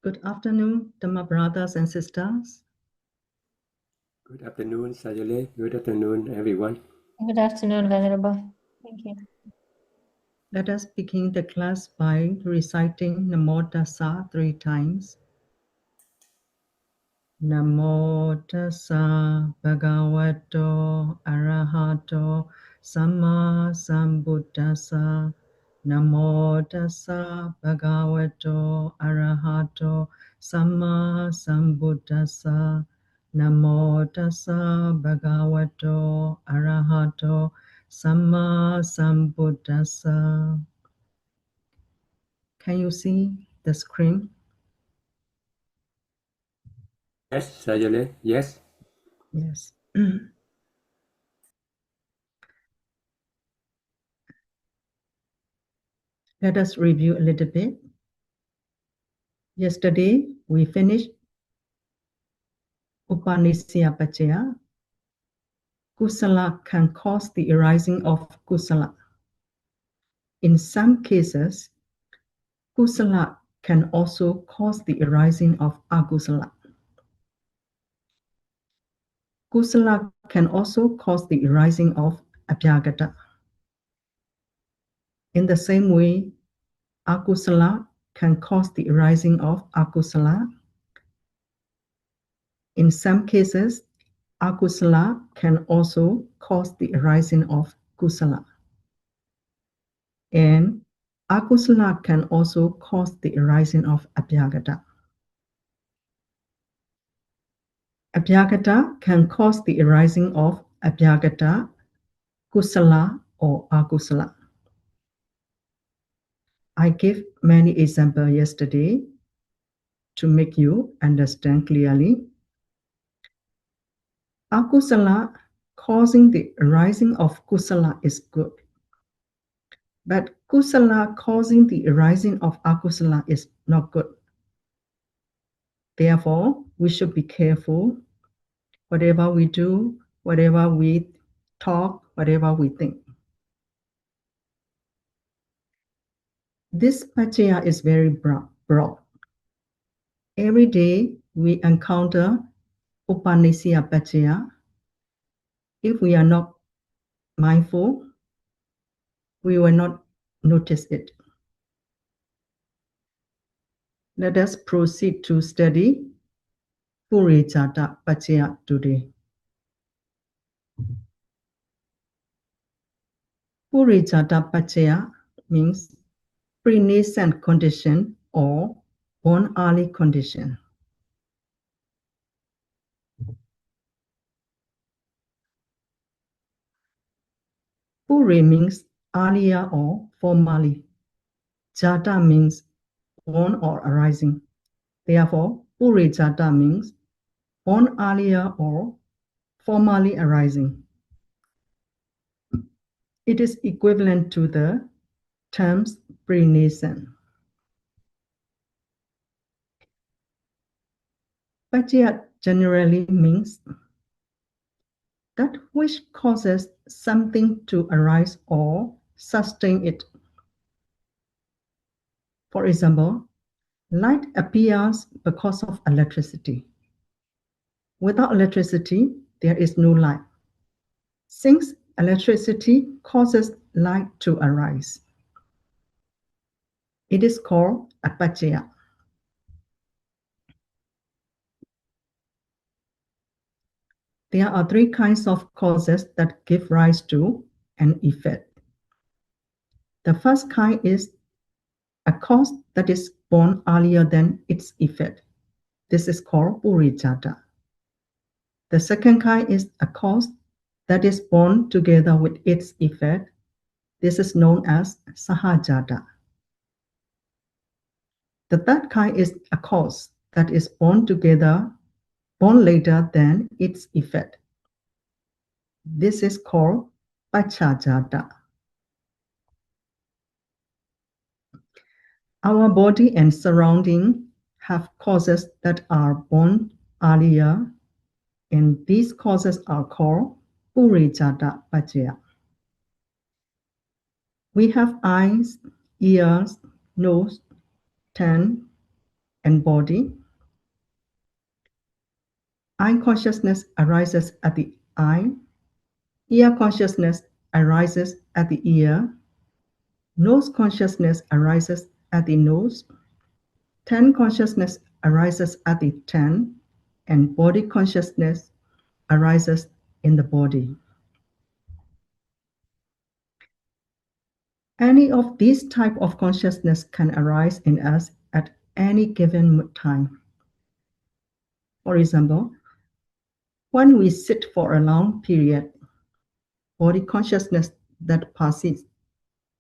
Good afternoon, Dhamma brothers and sisters. Good afternoon, Sayale. Good afternoon, everyone. Good afternoon, Venerable. Thank you. Let us begin the class by reciting Namo Tassa 3 times. Namo Tassa Bhagavato Arahato Samma Sambuddhassa. Namo Tassa Bhagavato Arahato Samma Sambuddhassa. Namo Tassa Bhagavato Arahato Samma Sambuddhassa. Can you see the screen? Yes, Sayale. Yes. Yes. Let us review a little bit. Yesterday, we finished Āsevanā-paccaya. Kusala can cause the arising of kusala. In some cases, kusala can also cause the arising of akusala. Kusala can also cause the arising of abhyagata. In the same way, akusala can cause the arising of akusala. In some cases, akusala can also cause the arising of kusala. And akusala can also cause the arising of abhyagata. Abhyagata can cause the arising of abhyagata, kusala, or akusala. I gave many examples yesterday to make you understand clearly. Akusala causing the arising of kusala is good. But kusala causing the arising of akusala is not good. Therefore, we should be careful. Whatever we do, whatever we talk, whatever we think. This paccaya is very broad. Every day we encounter Āsevanā-paccaya. If we are not mindful, we will not notice it. Let us proceed to study Purejāta-paccaya today. Purejāta-paccaya means pre-nascent condition or born early condition. Pure means earlier or formally. Jata means born or arising. Therefore, Purejāta means born earlier or formally arising. It is equivalent to the terms pre-nascent. Paccaya generally means that which causes something to arise or sustain it. For example, light appears because of electricity. Without electricity, there is no light. Since electricity causes light to arise, it is called a paccaya. There are 3 kinds of causes that give rise to an effect. The first kind is a cause that is born earlier than its effect. This is called Purejāta. The second kind is a cause that is born together with its effect. This is known as Sahajata. The third kind is a cause that is born later than its effect. This is called Pacchājāta. Our body and surrounding have causes that are born earlier, and these causes are called Purejāta-paccaya. We have eyes, ears, nose, tongue, and body. Eye consciousness arises at the eye. Ear consciousness arises at the ear. Nose consciousness arises at the nose. Tongue consciousness arises at the tongue, and body consciousness arises in the body. Any of these type of consciousness can arise in us at any given time. For example, when we sit for a long period, body consciousness that passes,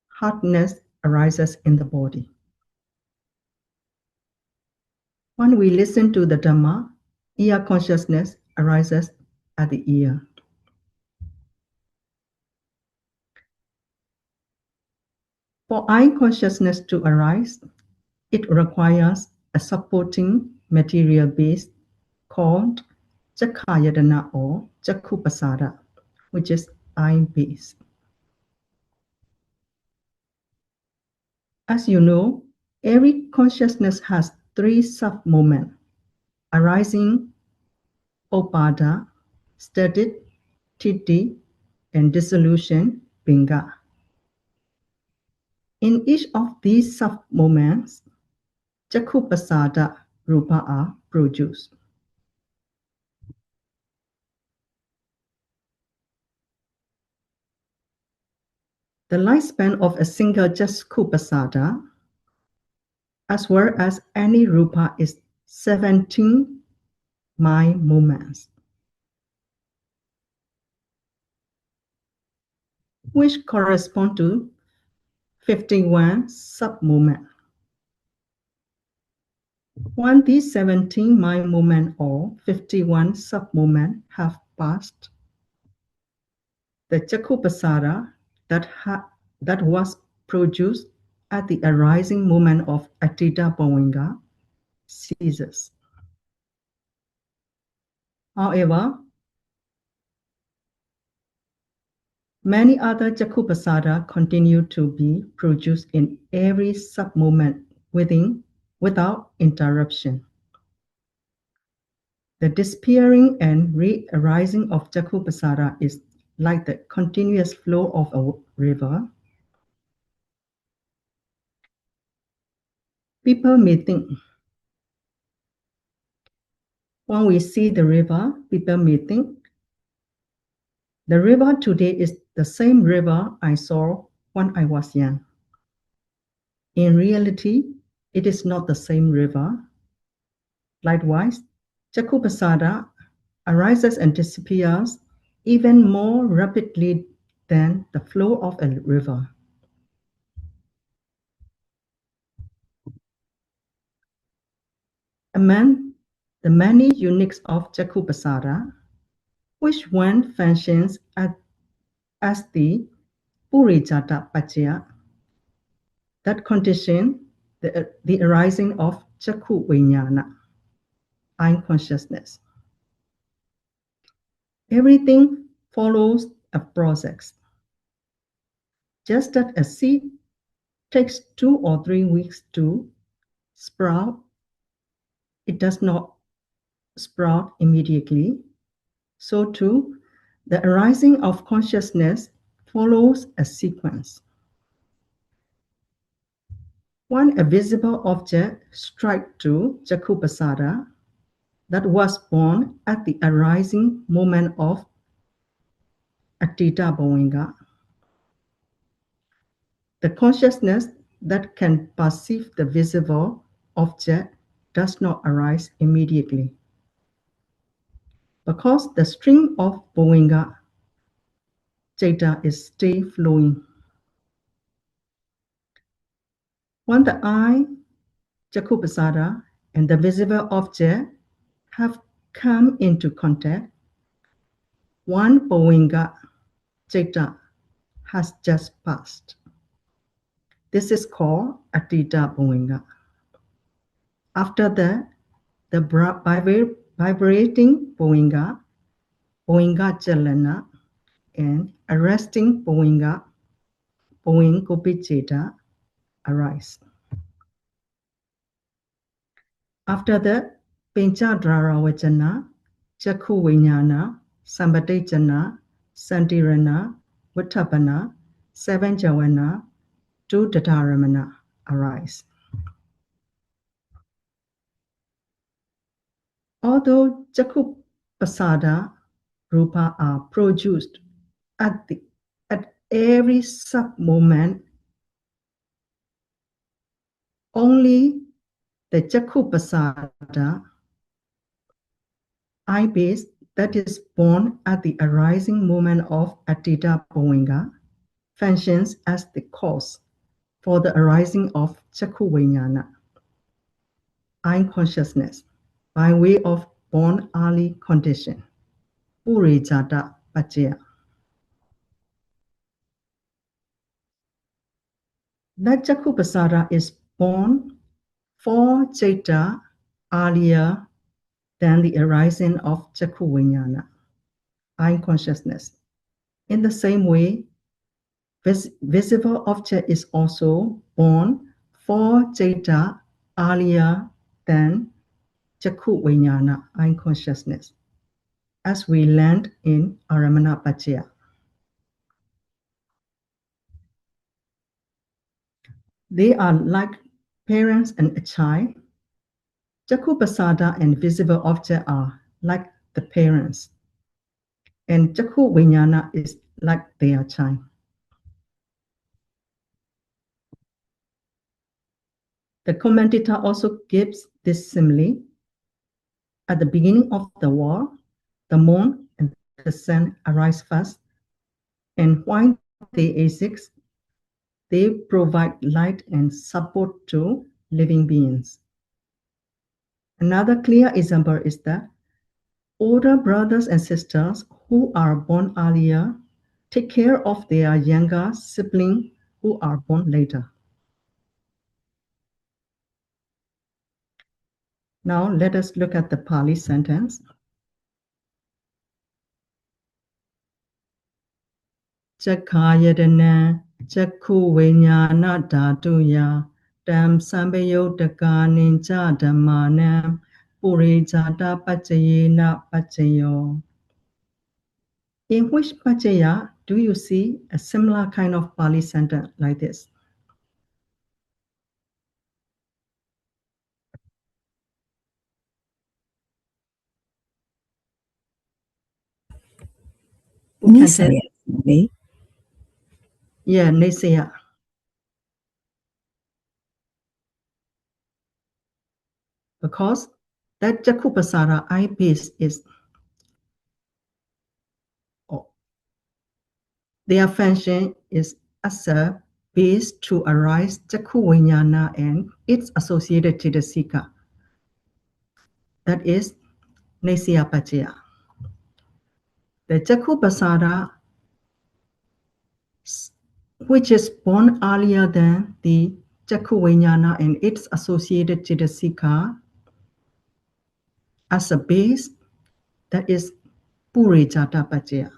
hardness arises in the body. When we listen to the Dhamma, ear consciousness arises at the ear. For eye consciousness to arise, it requires a supporting material base called Cakkayatana or Cakkhu-pasada, which is eye base. As you know, every consciousness has three sub-moments: arising, upada, steady, titi, and dissolution, pinga. In each of these sub-moments, Cakkhu-pasada rupa are produced. The lifespan of a single Cakkhu-pasada, as well as any rupa, is 17 mind moments, which correspond to 51 sub-moments. When these 17 mind moments or 51 sub-moments have passed, the Cakkhu-pasada that was produced at the arising moment of Attita Bhavinga ceases. However, many other Cakkhu-pasada continue to be produced in every sub-moment without interruption. The disappearing and re-arising of Cakkhu-pasada is like the continuous flow of a river. People may think, when we see the river, people may think, the river today is the same river I saw when I was young. In reality, it is not the same river. Likewise, Cakkhu-pasada arises and disappears even more rapidly than the flow of a river. Among the many uniques of Cakkhu-pasada, which one functions as the Purejāta-paccaya, that condition the arising of Cakkhu Vijñāna, eye consciousness. Everything follows a process. Just as a seed takes 2 or 3 weeks to sprout, it does not sprout immediately. So too, the arising of consciousness follows a sequence. When a visible object strikes to Cakkhu-pasada that was born at the arising moment of Attita Bhavinga, the consciousness that can perceive the visible object does not arise immediately, because the stream of Bhavinga Citta is still flowing. When the eye, Cakkhu-pasada, and the visible object have come into contact, one Bhavinga Citta has just passed. This is called Attita Bhavinga. After that, the vibrating Bhavinga, Bhavinga Chalana, and arresting Bhavinga, Bhavingopi Citta, arise. After that, Pacchājāta vajana, Chakku Viññāna, Sambhadejana, Santirana, Viṭṭhapana, 7 jhāvana, 2 Dataramana arise. Although Chakku Pasada Rupa are produced at every sub-moment, only the Chakku Pasada eye base that is born at the arising moment of Atita Bhavinga functions as the cause for the arising of Chakku Viññāna, eye consciousness, by way of born early condition, Purejāta-paccaya. That Chakku Pasada is born 4 jhāta earlier than the arising of Chakku Viññāna, eye consciousness. In the same way, visible object is also born 4 jhāta earlier than Chakku Viññāna, eye consciousness, as we learned in Āsevanā-paccaya. They are like parents and a child. Chakku Pasada and visible object are like the parents, and Chakku Viññāna is like their child. The commentator also gives this simile. At the beginning of the world, the moon and the sun arise first, and while they exist, they provide light and support to living beings. Another clear example is that older brothers and sisters who are born earlier take care of their younger siblings who are born later. Now let us look at the Pali sentence. Cakkāyatana Chakku Viññāna Dhatuya Tam Sambayotaka Ninja Dhammanam Purejāta-paccayena Paccayo. In which Paccaya do you see a similar kind of Pali sentence like this? Who can tell? Nisaya. Yeah, Nisaya. Because that Chakku Pasada eye base is their function is as a base to arise Chakku Viññāna and its associated Chittasika. That is Nisaya-paccaya. The Chakku Pasada, which is born earlier than the Chakku Viññāna and its associated Chittasika, as a base, that is Purejāta-paccaya,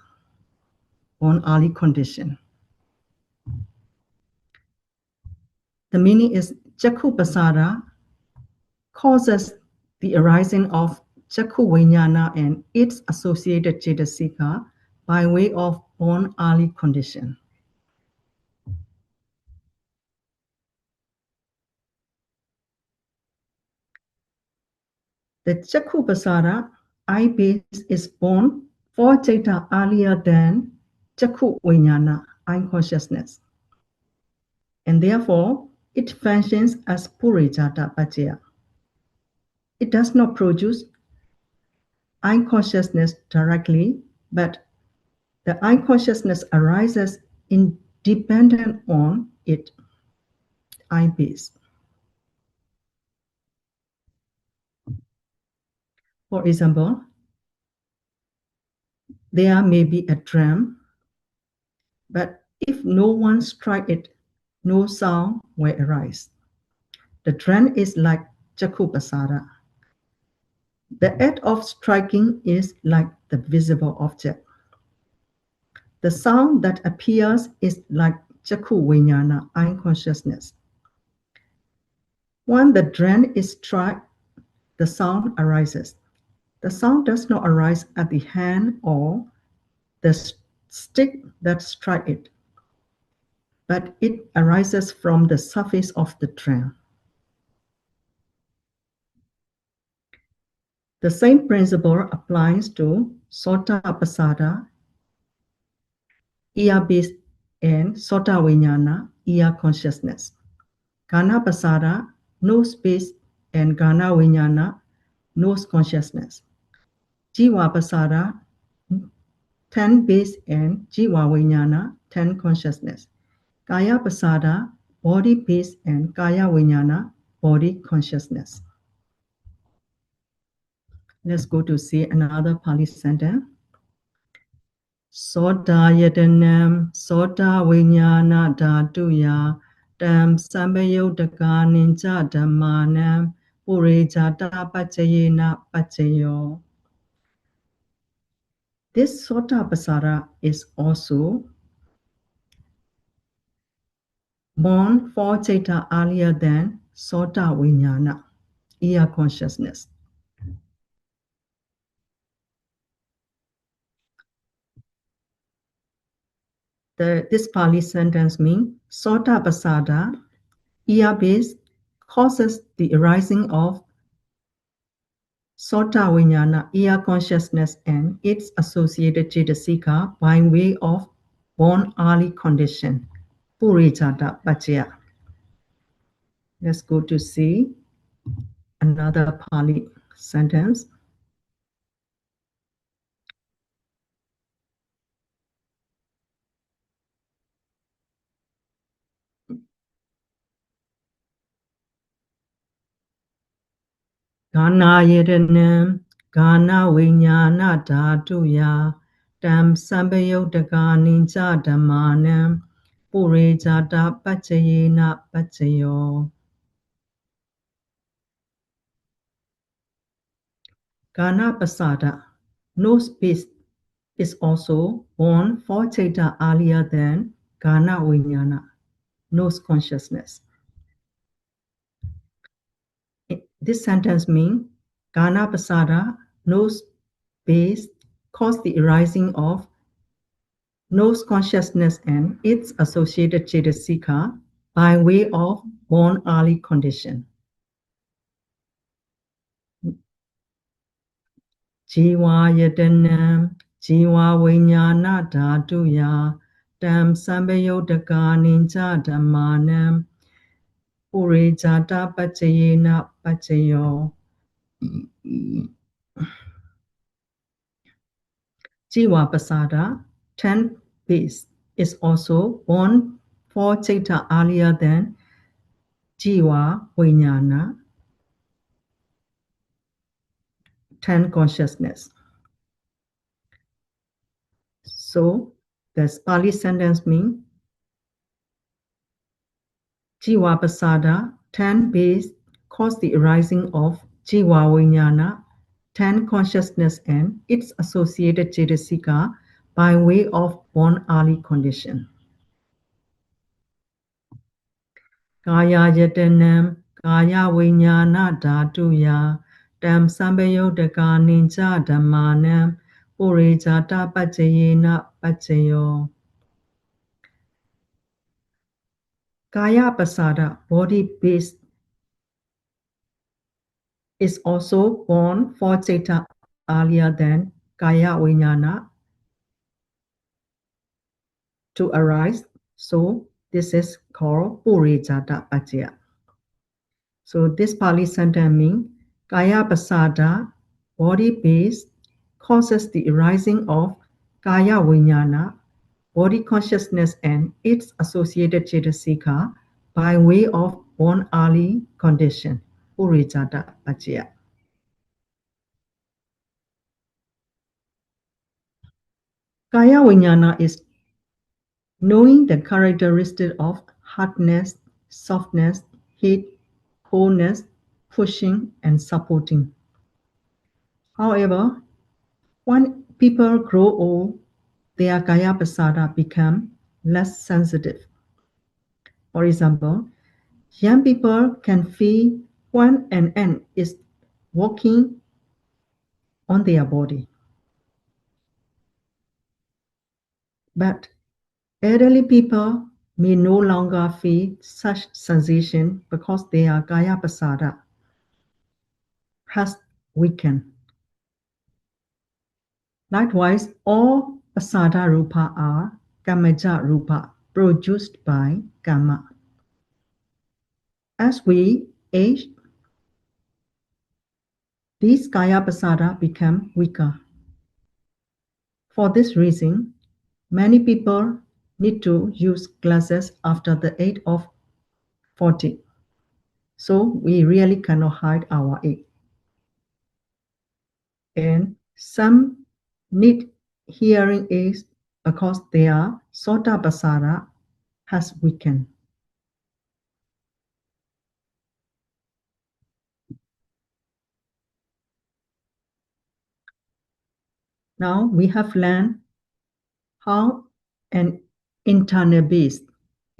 born early condition. The meaning is Chakku Pasada causes the arising of Chakku Viññāna and its associated Chittasika by way of born early condition. The Chakku Pasada eye base is born 4 jhāta earlier than Chakku Viññāna, eye consciousness, and therefore it functions as Purejāta-paccaya. It does not produce eye consciousness directly, but the eye consciousness arises independent on its eye base. For example, there may be a drum, but if no one strikes it, no sound will arise. The drum is like Chakku Pasada. The act of striking is like the visible object. The sound that appears is like Chakku Viññāna, eye consciousness. When the drum is struck, the sound arises. The sound does not arise at the hand or the stick that strikes it, but it arises from the surface of the drum. The same principle applies to Sota-pasada, ear-based, and Sota-viññāna, ear consciousness. Gana-pasada, nose-based, and Gana-viññāna, nose consciousness. Jiva-pasada, 10 base, and Jiva-viññāna, 10 consciousness. Kaya-pasada, body base, and Kaya-viññāna, body consciousness. Let's go to see another Pali sentence. Sota yadanam, sota viññāna dhatuya, tam sambayodaka ninja dhammanam, Purejāta-paccayena paccayo. This Sota-pasada is also born 4 jeta earlier than Sota-viññāna, ear consciousness. This Pali sentence means Sota-pasada, ear-based, causes the arising of Sota-viññāna, ear consciousness, and its associated cetasika by way of born early condition, Purejāta-paccaya. Let's go to see another Pali sentence. Gana yedanam, gana viññāna dhatuya, tam sambayodaka ninja dhammanam, Purejāta-paccayena paccayo. Gana-pasada, nose-based, is also born 4 jeta earlier than Gana-viññāna, nose consciousness. This sentence means Gana-pasada, nose-based, cause the arising of nose consciousness and its associated cetasika by way of born early condition. Jiva yadanam, jiva viññāna dhatuya, tam sambayodaka ninja dhammanam, Purejāta-paccayena paccayo. Jiva-pasada, 10 base, is also born 4 jeta earlier than Jiva-viññāna, 10 consciousness. So, the Pali sentence means Jiva-pasada, 10 base, cause the arising of Jiva-viññāna, 10 consciousness, and its associated cetasika by way of born early condition. Kaya yadanam, kaya viññāna dhatuya, tam sambayodaka ninja dhammanam, Purejāta-paccayena paccayo. Kaya-pasada, body-based, is also born 4 jeta earlier than Kaya-viññāna to arise. So this is called Purejāta-paccaya. So this Pali sentence means Kaya-pasada, body-based, causes the arising of Kaya-viññāna, body consciousness, and its associated cetasika by way of born early condition, Purejāta-paccaya. Kaya-viññāna is knowing the characteristic of hardness, softness, heat, coldness, pushing, and supporting. However, when people grow old, their Kaya-pasada become less sensitive. For example, young people can feel when an ant is walking on their body. But elderly people may no longer feel such sensation because their Kaya Pasada has weakened. Likewise, all Pasada Rupa are Kamaja Rupa, produced by Kama. As we age, these Kaya Pasada become weaker. For this reason, many people need to use glasses after the age of 40. So we really cannot hide our age. And some need hearing aids because their Sota Pasada has weakened. Now we have learned how an internal beast,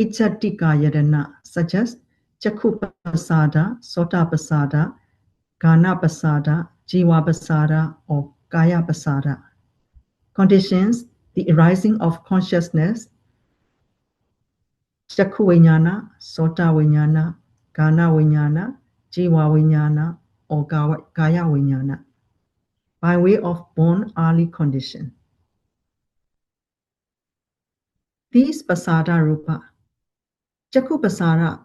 Icchatikayadana, such as Chakku Pasada, Sota Pasada, Gana Pasada, Jiva Pasada, or Kaya Pasada, conditions the arising of consciousness, Chakku Vijnana, Sota Vijnana, Gana Vijnana, Jiva Vijnana, or Kaya Vijnana, by way of born early condition. These Pasada Rupa, Chakku Pasada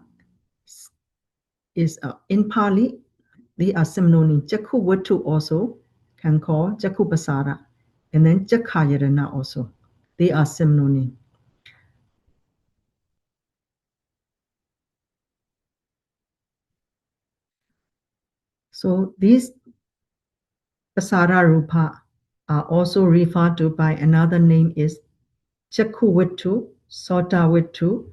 is in Pali, they are synonym. Chakku Vattu also can call Chakku Pasada, and then Cakkayatana also. They are synonym. So these Pasada Rupa are also referred to by another name is Chakku Vattu, Sota Vattu,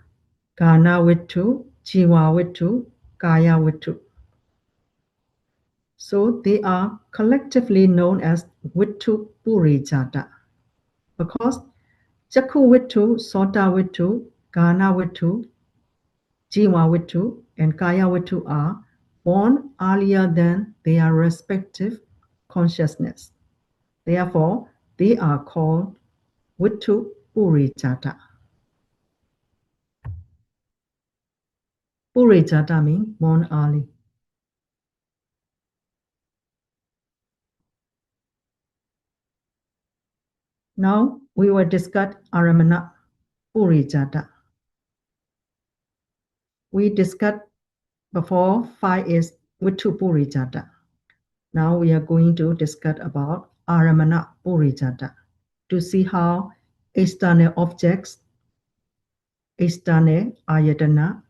Gana Vattu, Jiva Vattu, Kaya Vattu. So they are collectively known as Vattu Purejāta because Chakku Vattu, Sota Vattu, Gana Vattu, Jiva Vattu, and Kaya Vattu are born earlier than their respective consciousness. Therefore, they are called Vattu Purejāta. Purejāta means born early. Now we will discuss Āsevanā-paccaya. We discussed before 5 is Vattu Purejāta. Now we are going to discuss about Āsevanā-paccaya to see how external objects, external ayatana,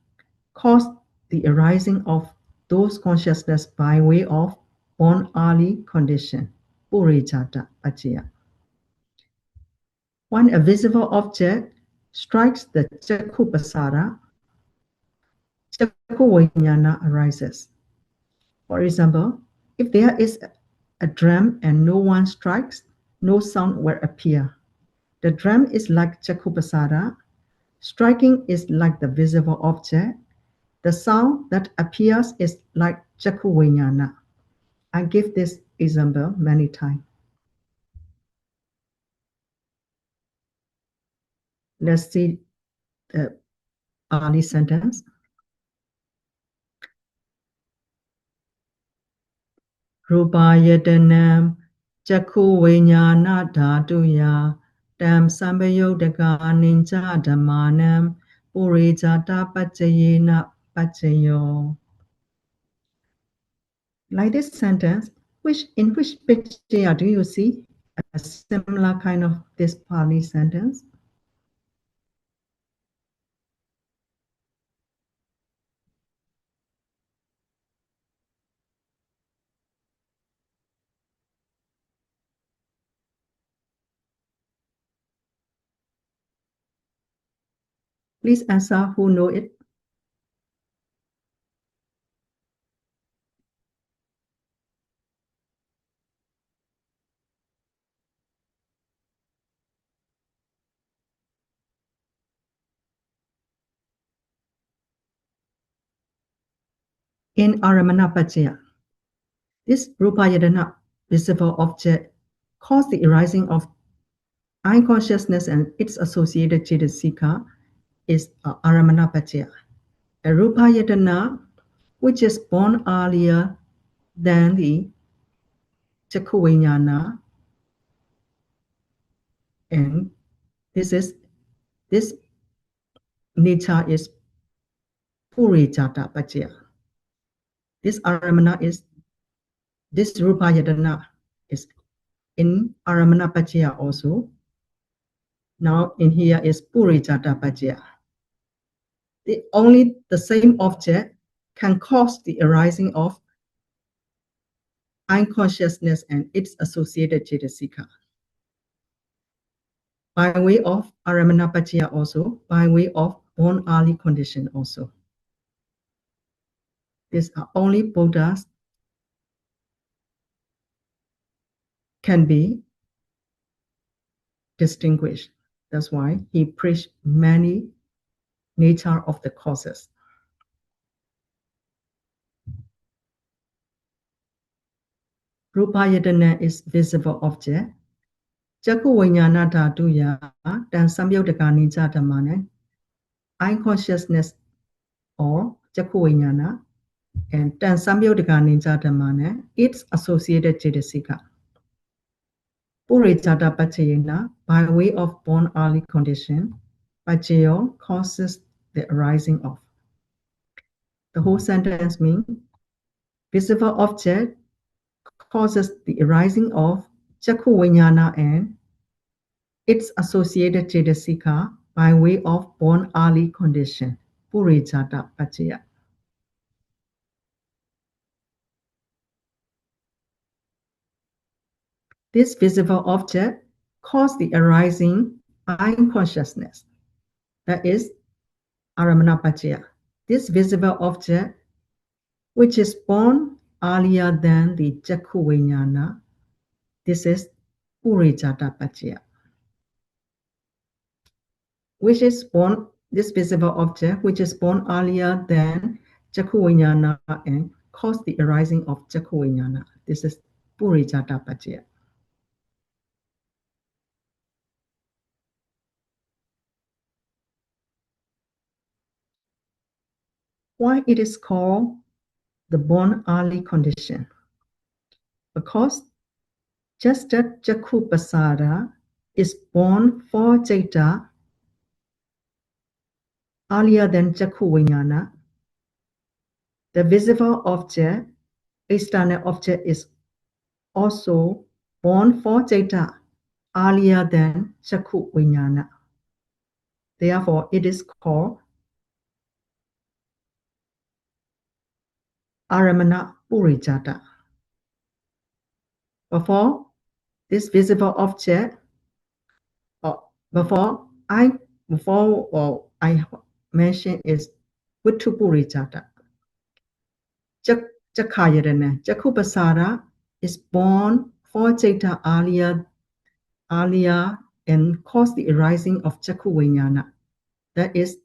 cause the arising of those consciousness by way of born early condition, Purejāta-paccaya. When a visible object strikes the Chakku Pasada, Chakku Vijnana arises. For example, if there is a drum and no one strikes, no sound will appear. The drum is like Chakku Pasada, striking is like the visible object, the sound that appears is like Chakku Vijnana. I give this example many times. Let's see the early sentence. Rupayatanam Chakku Vijnana Dhatuya Tam Sambayodaka Ninja Dhamanam Purejāta-paccayena Paccayo. Like this sentence, in which picture do you see a similar kind of this Pali sentence? Please answer who know it. In Āsevanā-paccaya, This Rupayatana visible object cause the arising of eye consciousness and its associated cetasika is Āsevanā-paccaya. A Rupayatana which is born earlier than the Cakkhu Viññāna, and this nature is Purejāta-paccaya. This Āsemana is this Rupayatana is in Āsevanā-paccaya also. Now in here is Purejāta-paccaya. Only the same object can cause the arising of eye consciousness and its associated cetasika. By way of Āsevanā-paccaya also, by way of born early condition also. These are only Buddhas can be distinguished. That's why he preached many nature of the causes. Rupayatana is visible object. Cakkhu Viññāna dhatuya tan samyuddhaka ninja dhammane eye consciousness or Cakkhu Viññāna and tan samyuddhaka ninja dhammane its associated cetasika. Purejāta-paccayena by way of born early condition, Pacchāyo causes the arising of. The whole sentence means visible object causes the arising of Cakkhu Viññāna and its associated cetasika by way of born early condition. Purejāta-paccaya. This visible object causes the arising eye consciousness. That is Āsevanā-paccaya. This visible object, which is born earlier than the Cakkhu Viññāna, this is Purejāta-paccaya. Which is born, this visible object, which is born earlier than Cakkhu Viññāna and cause the arising of Cakkhu Viññāna. This is Purejāta-paccaya. Why it is called the born early condition? Because just that Cakkhu Pasada is born for Caita earlier than Cakkhu Viññāna, the visible object, external object is also born for Caita earlier than Cakkhu Viññāna. Therefore, it is called Āsemana-Purejāta. Before this visible object, before I mentioned is Purejāta. Cakkayatana, Cakkhu Pasada is born for Caita earlier and cause the arising of Cakkhu Viññāna. That is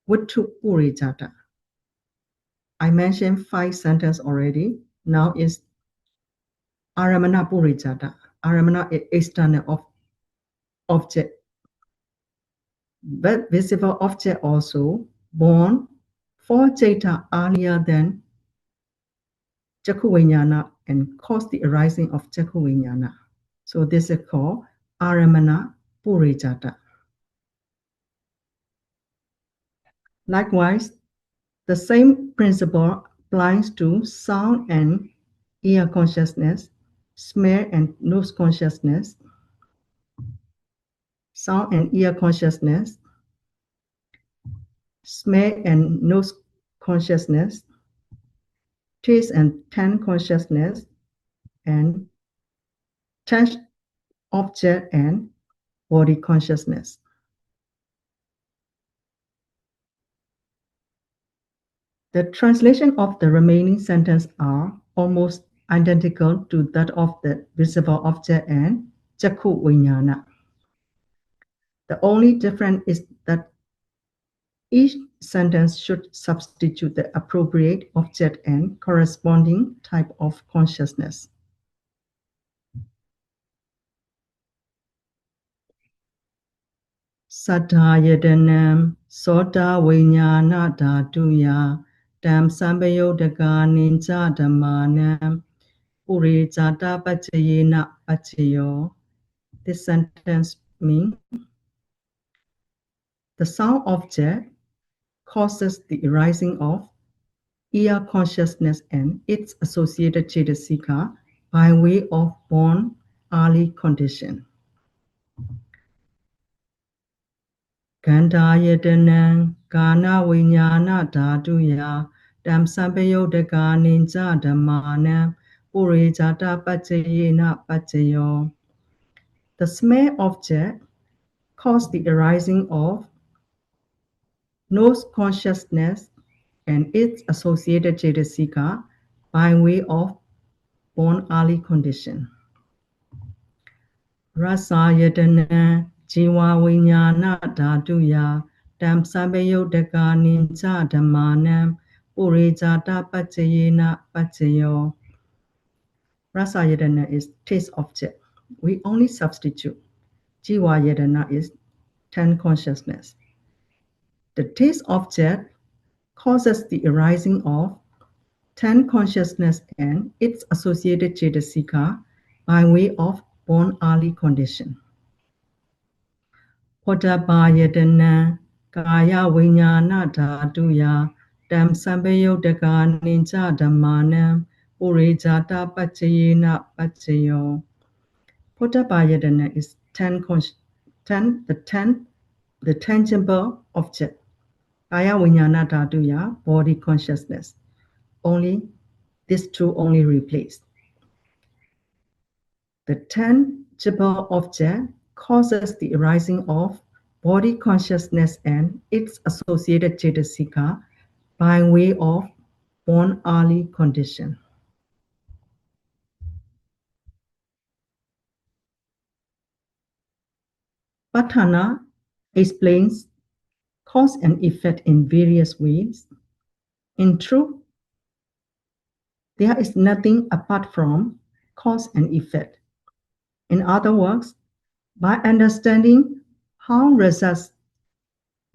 Purejāta. I mentioned 5 sentences already. Now is Āsemana-Purejāta. Āsemana is external object. But visible object also born for Caita earlier than Cakkhu Viññāna and cause the arising of Cakkhu Viññāna. So this is called Āsemana-Purejāta. Likewise, the same principle applies to sound and ear consciousness, smell and nose consciousness, sound and ear consciousness, smell and nose consciousness, taste and tongue consciousness, and touch object and body consciousness. The translation of the remaining sentences are almost identical to that of the visible object and Cakkhu Viññāna. The only difference is that each sentence should substitute the appropriate object and corresponding type of consciousness. Saddhayadanam Sota Vinyana Dhatuya Dam Sambayodaka Ninja Dhammanam Purejāta-paccaya. This sentence means the sound object causes the arising of ear consciousness and its associated cetasika by way of born early condition. Gandhayadanam Gana Vinyana Dhatuya Dam Sampayodaka Ninja Dhammanam Purejāta-paccaya. The smell object causes the arising of nose consciousness and its associated cetasika by way of born early condition. Rasayadana Jiva Vinyana Dhatuya Dam Sampayodaka Ninja Dhammanam Purejāta-paccaya. Rasayadana is taste object. We only substitute. Jiva Yadana is 10 consciousness. The taste object causes the arising of 10 consciousness and its associated cetasika by way of born early condition. Paṭṭhāna Kaya Vinyana Dhatuya Dam Sampayodaka Ninja Dhammanam Purejāta-paccaya. Paṭṭhāna is 10 the tangible object. Kaya Vinyana Dhatuya, body consciousness. Only these two only replaced. The tangible object causes the arising of body consciousness and its associated cetasika by way of born early condition. Paṭṭhāna explains cause and effect in various ways. In truth, there is nothing apart from cause and effect. In other words, by understanding how results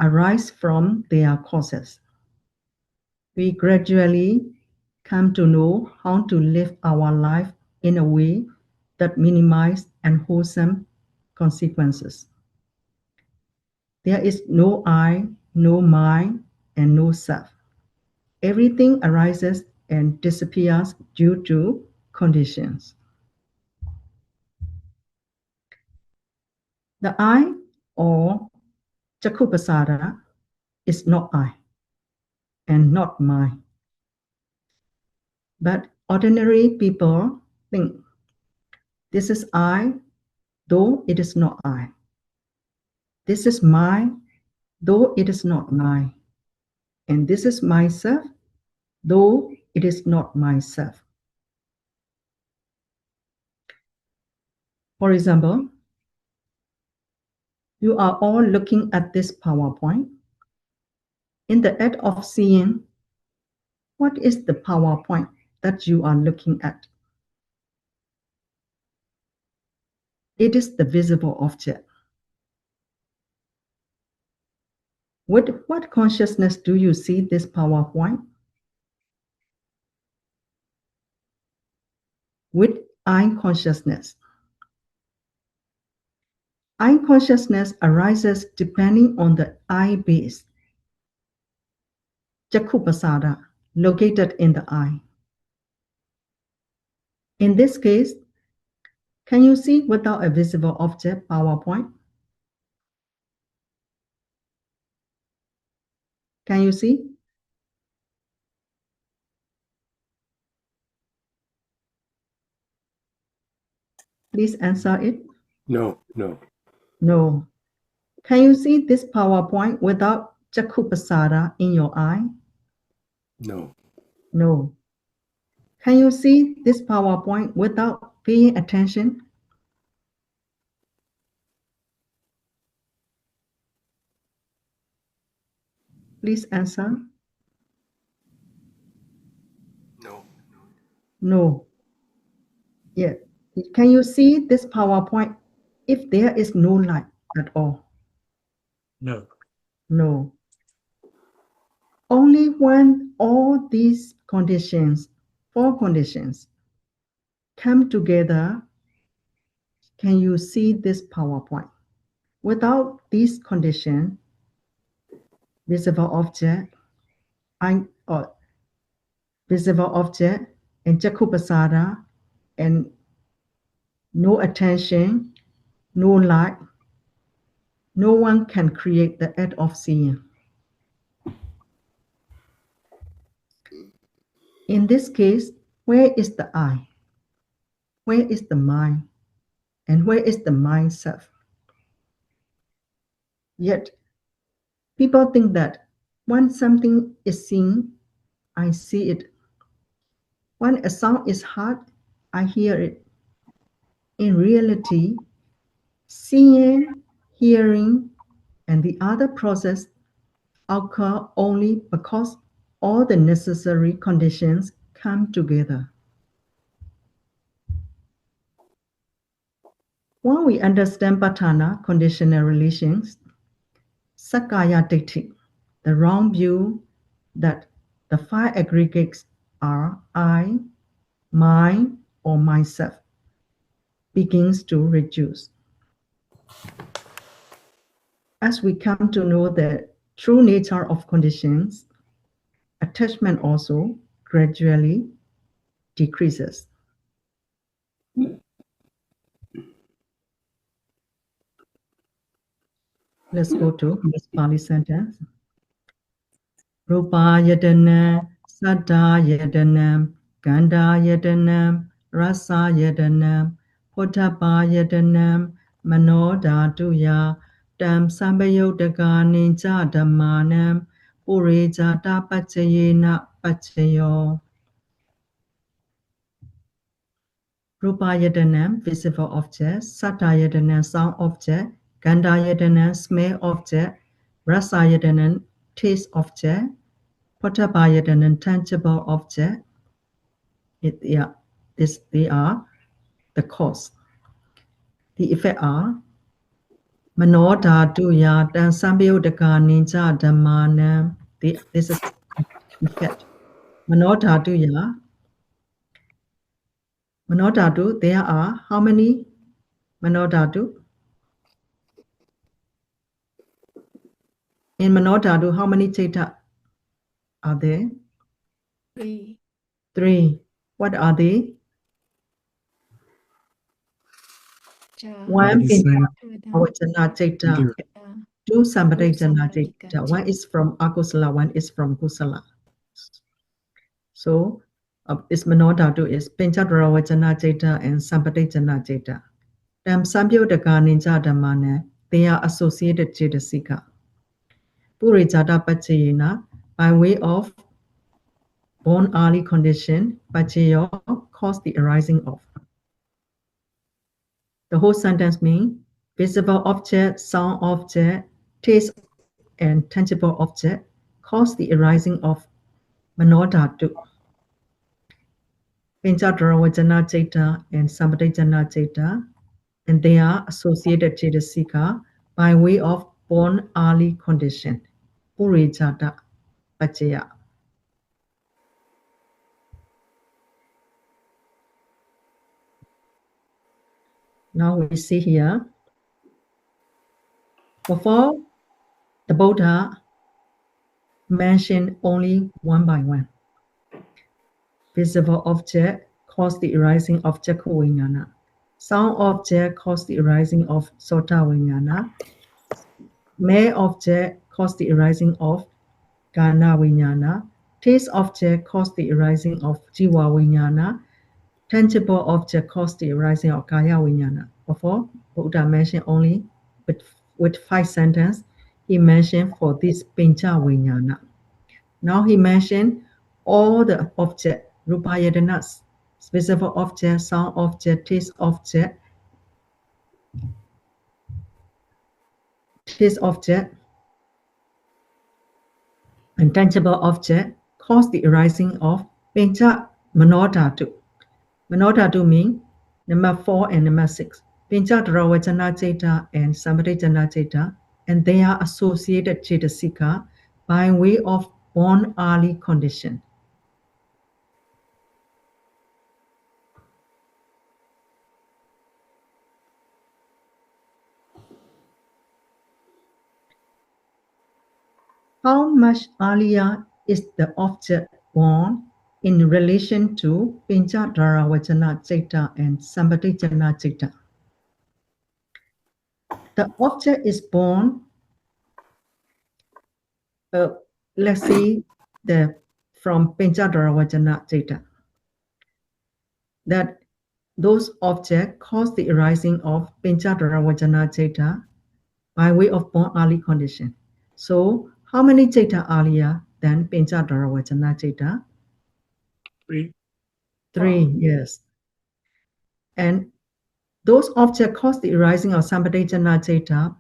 arise from their causes, we gradually come to know how to live our life in a way that minimizes and wholesome consequences. There is no I, no mind, and no self. Everything arises and disappears due to conditions. The I, or Cakkhupassada, is not I and not mine. But ordinary people think, this is I, though it is not I. This is mine, though it is not mine. And this is myself, though it is not myself. For example, you are all looking at this PowerPoint. In the act of seeing, what is the PowerPoint that you are looking at? It is the visible object. With what consciousness do you see this PowerPoint? With I consciousness. I consciousness arises depending on the I base, Cakkhupassada, located in the eye. In this case, can you see without a visible object PowerPoint? Can you see? Please answer it. No, no. No. Can you see this PowerPoint without Cakkhupassada in your eye? No. No. Can you see this PowerPoint without paying attention? Please answer. No. No. Yeah. Can you see this PowerPoint if there is no light at all? No. No. Only when all these conditions, 4 conditions, come together, can you see this PowerPoint. Without these conditions, visible object, visible object, and Jakupasada, and no attention, no light, no one can create the act of seeing. In this case, where is the I? Where is the mind? And where is the mind self? Yet, people think that when something is seen, I see it. When a sound is heard, I hear it. In reality, seeing, hearing, and the other process occur only because all the necessary conditions come together. When we understand Paṭṭhāna, conditional relations, Sakkaya Diṭṭhi, the wrong view that the 5 aggregates are I, mine, or myself, begins to reduce. As we come to know the true nature of conditions, attachment also gradually decreases. Let's go to this Pali sentence. Rupa yadana, saddha yadanam, gandha yadanam, rasa yadanam, potthapa yadanam, mano dhatuya, tam sambayodaka ninja dhammanam, Purejāta-paccayena paccayo. Rupa yadanam, visible object, saddha yadanam, sound object, gandha yadanam, smell object, rasa yadanam, taste object, potthapa yadanam, tangible object. They are the cause. The effect are mano dhatuya tan sambayodaka ninja dhammanam. This is effect. Mano dhatuya. Mano dhatu, there are how many mano dhatu? In mano dhatu, how many citta are there? 3. 3. What are they? One Purejāta-paccaya citta, 2 Pacchājāta-paccaya citta. One is from akusala, one is from kusala. So, its mano dhatu is Pacchājāta-paccaya citta and Pacchājāta-paccaya citta. Tam sambayodaka ninja dhammana, they are associated cetasika. Purejāta-paccayena, by way of born early condition, paccayo cause the arising of. The whole sentence means visible object, sound object, taste, and tangible object cause the arising of mano dhatu, Pacchājāta-paccaya citta and Pacchājāta-paccaya citta, and they are associated cetasika by way of born early condition, Purejāta-paccaya. Now we see here, before the Buddha mentioned only one by one. Visible object cause the arising of Jaku Vijnana. Sound object cause the arising of Sota Vijnana. Smell object cause the arising of Gana Vijnana. Taste object cause the arising of Jiva Vijnana. Tangible object cause the arising of Kaya Vijnana. Before, Buddha mentioned only with 5 sentences, he mentioned for this Panca Vijnana. Now he mentioned all the object, Rupa yadana, visible object, sound object, taste object, Intangible object cause the arising of Pincha Manodhatu. Manodhatu means number 4 and number 6. Pincha Dharavajana Ceta and Sampadijana Ceta, and they are associated Cetasika by way of born early condition. How much earlier is the object born in relation to Pincha Dharavajana Ceta and Sampadijana Ceta? The object is born, let's say, from Pincha Dharavajana Ceta. That those objects cause the arising of Pincha Dharavajana Ceta by way of born early condition. So, how many Ceta earlier than Pincha Dharavajana Ceta? 3. 3, yes. And those objects cause the arising of Sampadijana Ceta.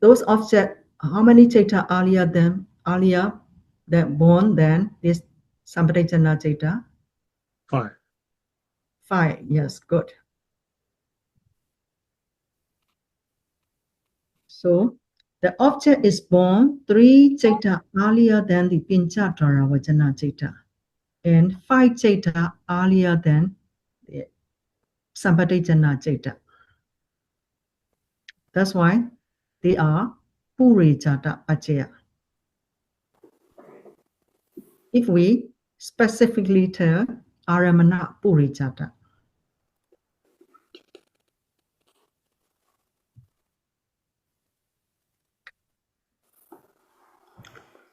Those objects, how many Ceta earlier than born than this Sampadijana Ceta? 5. 5, yes, good. So the object is born 3 Ceta earlier than the Pincha Dharavajana Ceta and 5 Ceta earlier than the Sampadijana Ceta. That's why they are Purejāta-paccaya. If we specifically tell Āsevanā-Purejāta.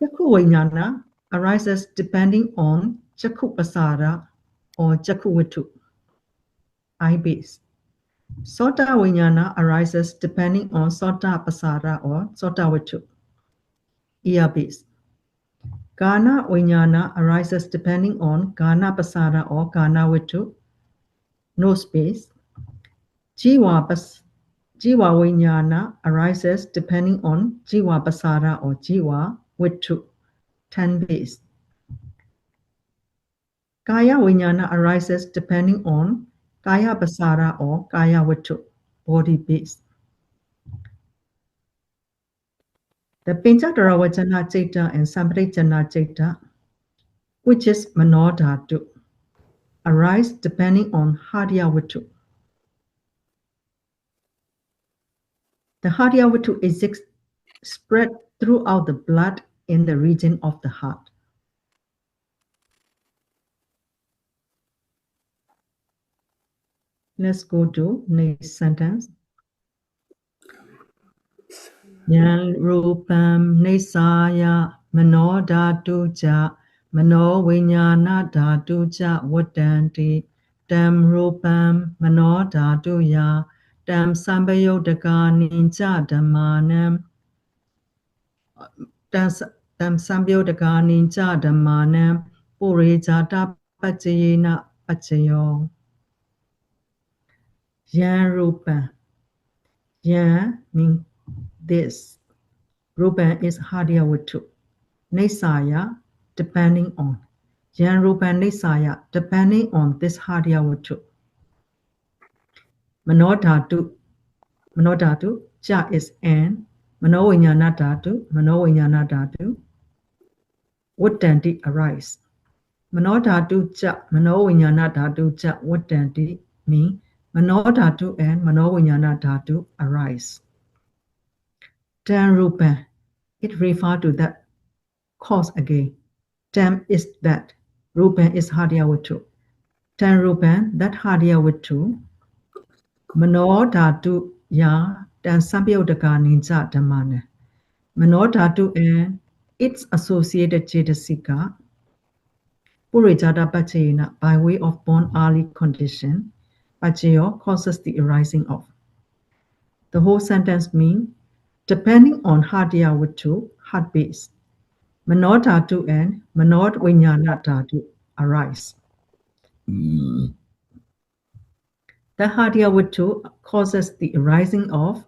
Chakku Vijñāna arises depending on Chakku Pasara or Chakku Vittu, eye base. Sota Vijñāna arises depending on Sota Pasara or Sota Vittu, ear base. Gana Vijñāna arises depending on Gana Pasara or Gana Vittu, nose base. Jiva Vijñāna arises depending on Jiva Pasara or Jiva Vittu, 10 base. Kaya Vijñāna arises depending on Kaya Pasara or Kaya Vittu, body base. The Pincha Dharavajana Ceta and Sampadijana Ceta, which is Manodhatu, arise depending on Hadya Vittu. The Hadya Vittu is spread throughout the blood in the region of the heart. Let's go to next sentence. Yan rupam nesaya manodhatu ja mano vijñāna dhatu ja vadanti tam rupam manodhatu ya tam sambayodaka ninja dhammanam tam sambayodaka ninja dhammanam Purejāta-paccayena paccayo. Yan rupa. Yan means this. Rupa is Hadya Vittu. Nesaya, depending on. Yan Rupa Nesaya, depending on this Hadya Vittu. Manodhatu. Manodhatu, ja is and. Manovijñāna dhatu. Vadanti arise. Manodhatu ja, Manovijñāna dhatu ja, vadanti mean Manodhatu and Manovijñāna dhatu arise. Tam rupa, it refers to that cause again. Tam is that. Rupa is Hadya Vittu. Tam rupa, that Hadya Vittu. Manodhatu ya tam sambayodaka ninja dhammana. Manodhatu and its associated cetasika. Purejāta-paccayena, by way of born early condition. Paccayo causes the arising of. The whole sentence means depending on Hadya Vittu, heart base, Manodhatu and Manod Vijñāna dhatu arise. The Hadya Vittu causes the arising of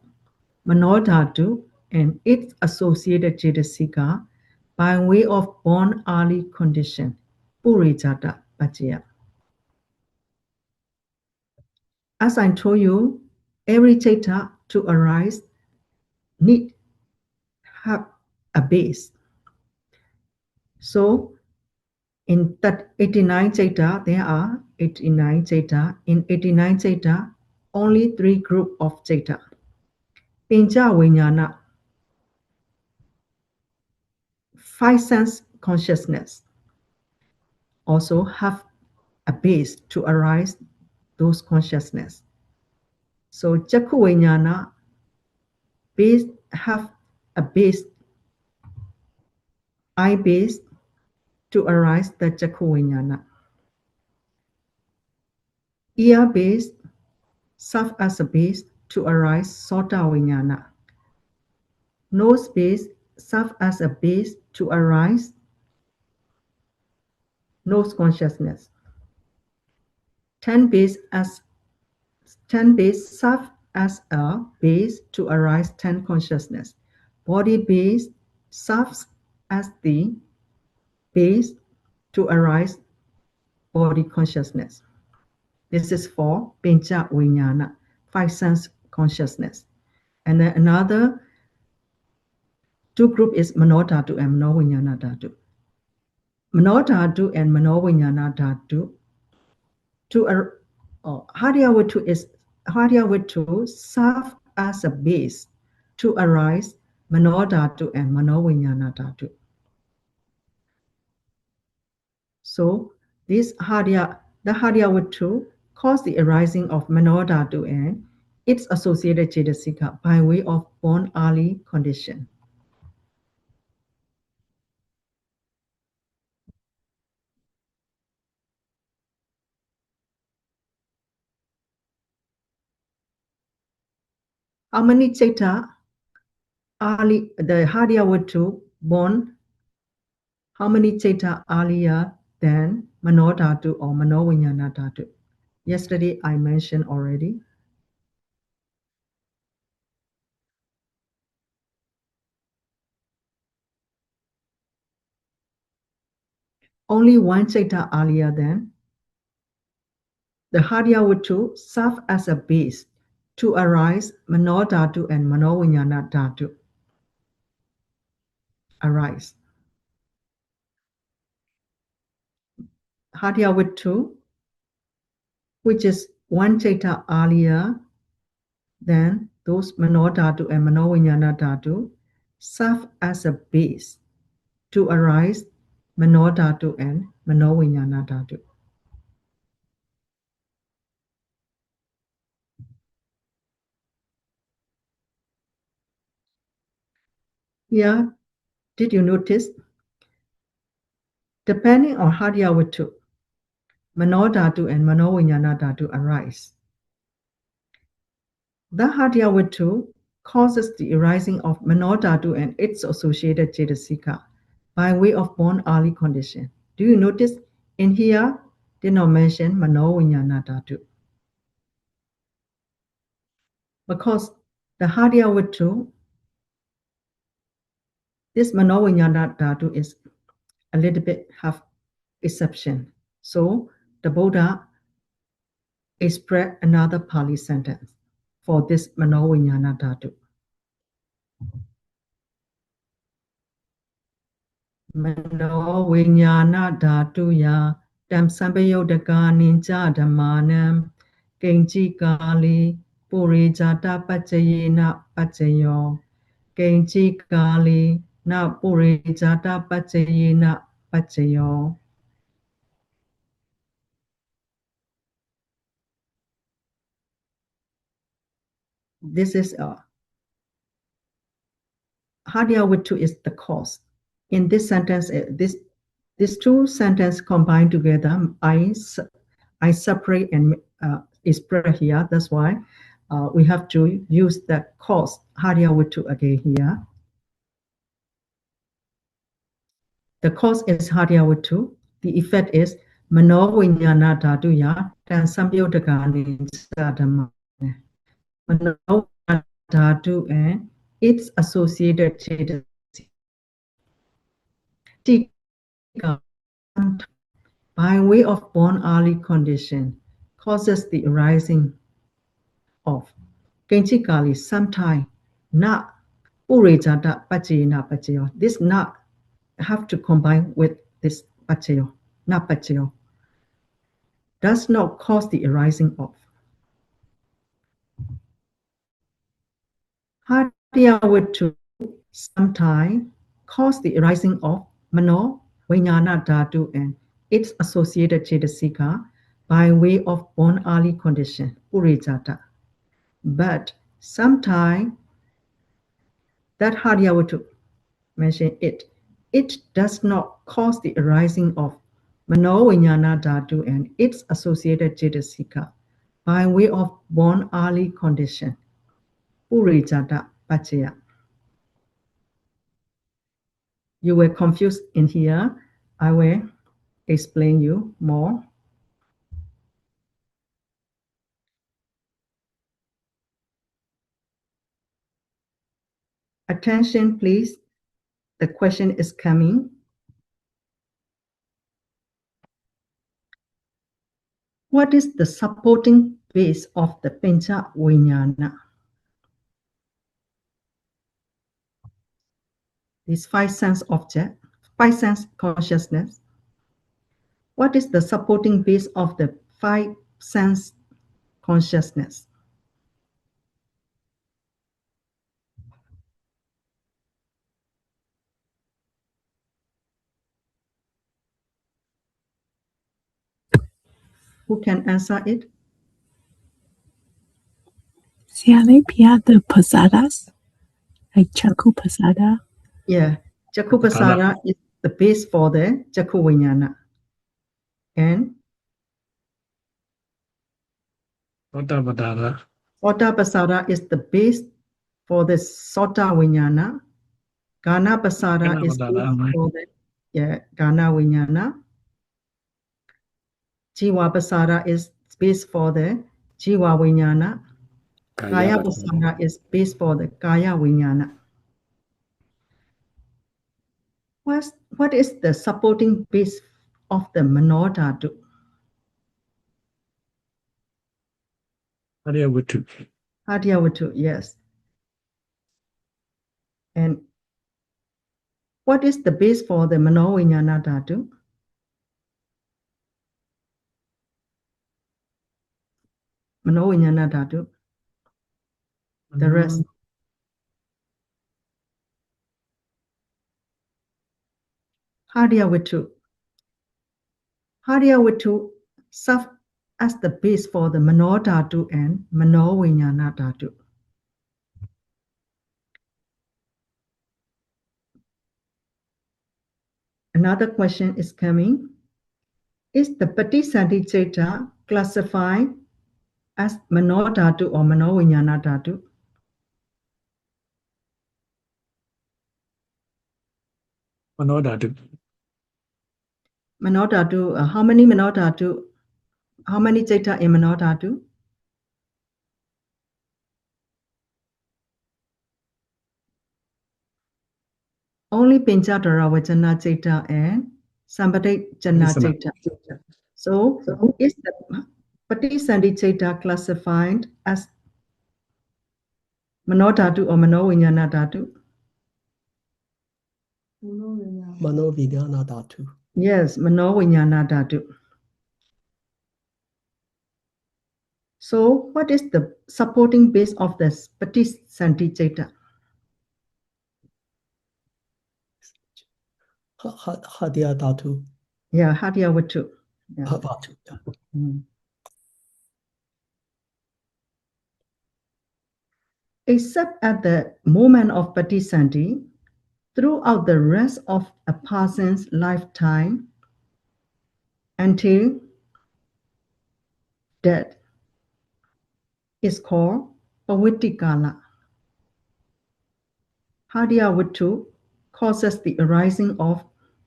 Manodhatu and its associated cetasika by way of born early condition, Purejāta-paccaya. As I told you, every citta to arise need have a base. So in that 89 citta, there are 89 citta. In 89 citta, only 3 group of citta. Pacchājāta, 5 sense consciousness, also have a base to arise those consciousness. So Cakkhu base have a base, eye base, to arise the Cakkhu. Ear base serve as a base to arise Sota. Nose base serve as a base to arise nose consciousness. 10 base serve as a base to arise 10 consciousness. Body base serves as the base to arise body consciousness. This is for Pacchājāta, 5 sense consciousness. And then another 2 group is Manodhatu and Manoviññāna dhatu. Manodhatu and Manoviññāna dhatu Hādhyavittu serve as a base to arise Manodhatu and Manoviññāna dhatu. So the Hādhyavittu cause the arising of Manodhatu and its associated cetasika by way of born early condition. How many citta early, the Hādhyavittu born, how many citta earlier than Manodhatu or Manoviññāna dhatu? Yesterday I mentioned already. Only 1 citta earlier than the Hādhyavittu serve as a base to arise Manodhatu and Manoviññāna dhatu. Arise. Hādhyavittu, which is 1 citta earlier than those Manodhatu and Manoviññāna dhatu, serve as a base to arise Manodhatu and Manoviññāna dhatu. Here, did you notice? Depending on Hādhyavittu, Manodhatu and Manoviññāna dhatu arise. The Hādhyavittu causes the arising of Manodhatu and its associated cetasika by way of born early condition. Do you notice in here did not mention Manoviññāna dhatu? Because the Hādhyavittu, this Manoviññāna dhatu is a little bit have exception. So the Buddha expressed another Pali sentence for this Manoviññāna dhatu. Manoviññāna dhatuya tam sampayodaka ninja dhammanam kenji kali Purejāta-paccayena paccayo kenji kali na Purejāta-paccayena paccayo. This is Hādhyavittu is the cause. In this sentence, these 2 sentences combined together, I separate and express here. That's why we have to use the cause Hādhyavittu again here. The cause is Hādhyavittu. The effect is Manoviññāna dhatuya tan sampayodaka ninja dhamma. Manoviññāna dhatu and its associated cetasika. Tika, by way of born early condition, causes the arising of Kenchikali sometime not Purejāta-paccaya. This not have to combine with this paccaya, not paccaya. Does not cause the arising of. Hadyavatu sometime cause the arising of Mano, Vijnana Dhatu and its associated cetasika by way of born early condition, Purejāta. But sometime that Hadyavatu mention it does not cause the arising of Mano Vijnana Dhatu and its associated cetasika by way of born early condition, Purejāta-paccaya. You were confused in here. I will explain you more. Attention, please. The question is coming. What is the supporting base of the Panca Vijnana? These five sense objects, five sense consciousness. What is the supporting base of the five sense consciousness? Who can answer it? Purejāta-paccaya's, like Chakku-paccaya. Yeah, Chakku-paccaya is the base for the Chakku Vijnana. And Paṭṭhāna. Soṭa-paccaya is the base for the Soṭa Vijnana. Gana-paccaya is base for the Gana Vijnana. Jiva-paccaya is base for the Jiva Vijnana. Kaya-paccaya is base for the Kaya Vijnana. What is the supporting base of the Mano Dhatu? Hadyavatu. Hadyavatu, yes. And what is the base for the Mano Vijnana Dhatu? Mano Vijnana Dhatu. The rest. Hadyavatu. Hadyavatu serves as the base for the Mano Dhatu and Mano Vijnana Dhatu. Another question is coming. Is the Paṭṭhāna classified as Mano Dhatu or Mano Vijnana Dhatu? Mano Dhatu. Mano Dhatu, how many Mano Dhatu? How many Chaita in Mano Dhatu? Only Pañcādhara Vajana Chaita and Sampādhana Chaita. So is the Paṭṭhāna Chaita classified as Mano Dhatu or Mano Vijnana Dhatu? Mano Vijnana Dhatu. Yes, Mano Vijnana Dhatu. So what is the supporting base of the Paṭṭhāna Chaita? Hadya Dhatu. Yeah, Hadyavatu. Yeah. Dhatu. Except at the moment of Paṭṭhāna, throughout the rest of a person's lifetime until death is called Pavittikala. Hadyavatu causes the arising of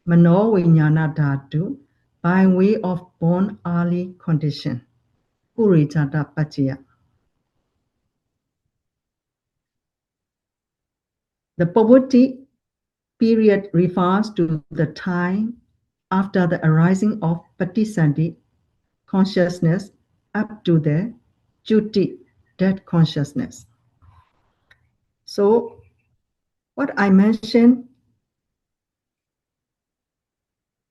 Mano Vijnana Dhatu by way of born early condition, Purejāta-paccaya. The Pavati period refers to the time after the arising of Paṭṭhāna consciousness up to the Juti, dead consciousness. So, what I mentioned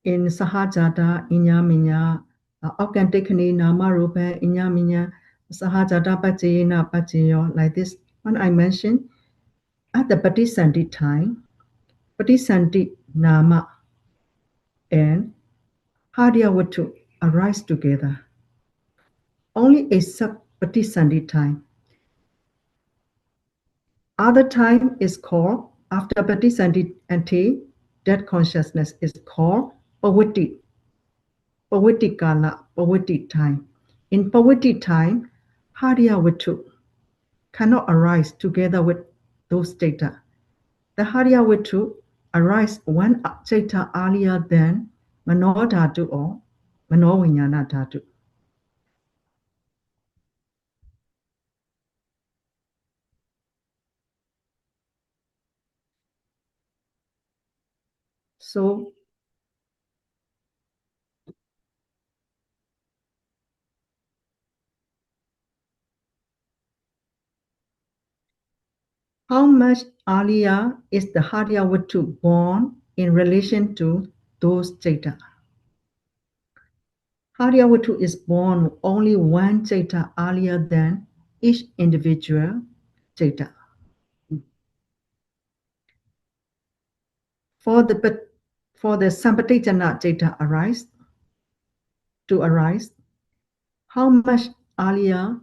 in Sahajata, Iññamiñña, Aukantikani, Namarupa, Iññamiñña, Pacchājāta-paccaya, like this, when I mentioned, at the Paṭṭhāna time, Paṭṭhāna Nama and Haryavatu arise together. Only except Paṭṭhāna time. Other time is called, after Paṭṭhāna and dead consciousness is called Pavati. Pavati Kala, Pavati time. In Pavati time, Haryavatu cannot arise together with those data. The Haryavatu arise one data earlier than Manodhatu or Manoviññāna Dhatu. So, how much earlier is the Haryavatu born in relation to those data? Haryavatu is born only one data earlier than each individual data. For the Sampaṭṭhāna data to arise, how much earlier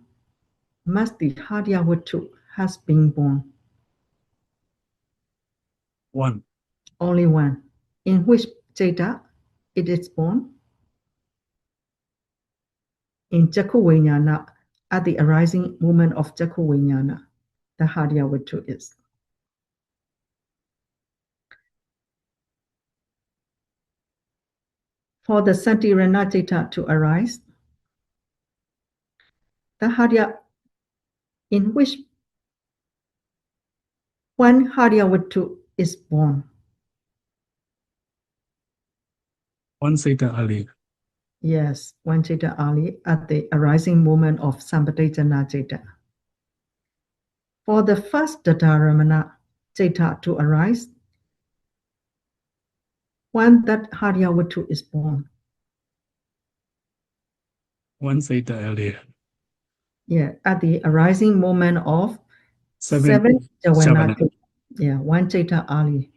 must the Haryavatu has been born? One. Only one. In which data it is born? In Cakkhu-viññāna, at the arising moment of Cakkhu-viññāna, the Haryavatu is. For the Saṭṭhirana data to arise, the Harya, in which one Haryavatu is born? One Sata Ali. Yes, one data early at the arising moment of Sampaṭṭhāna data. For the first Dataramana data to arise, when that Haryavatu is born. One Sata earlier. Yeah, at the arising moment of Seven seven Javana. Javana. Yeah, one data early.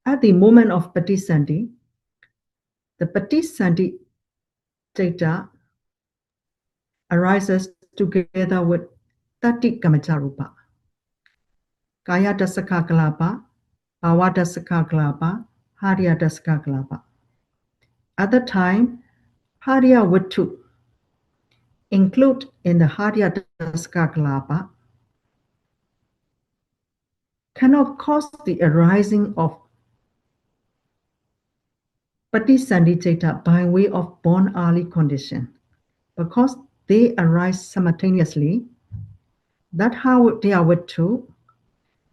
At the moment of Paṭṭhāna, the Paṭṭhāna data arises together with Tati Kamacharupa, Kaya Dasaka Kalapa, Bhava Dasaka Kalapa, Harya Dasaka Kalapa. At the time, Haryavatu include in the Harya Dasaka Kalapa cannot cause the arising of Paṭṭhāna data by way of born early condition, because they arise simultaneously. That Haryavatu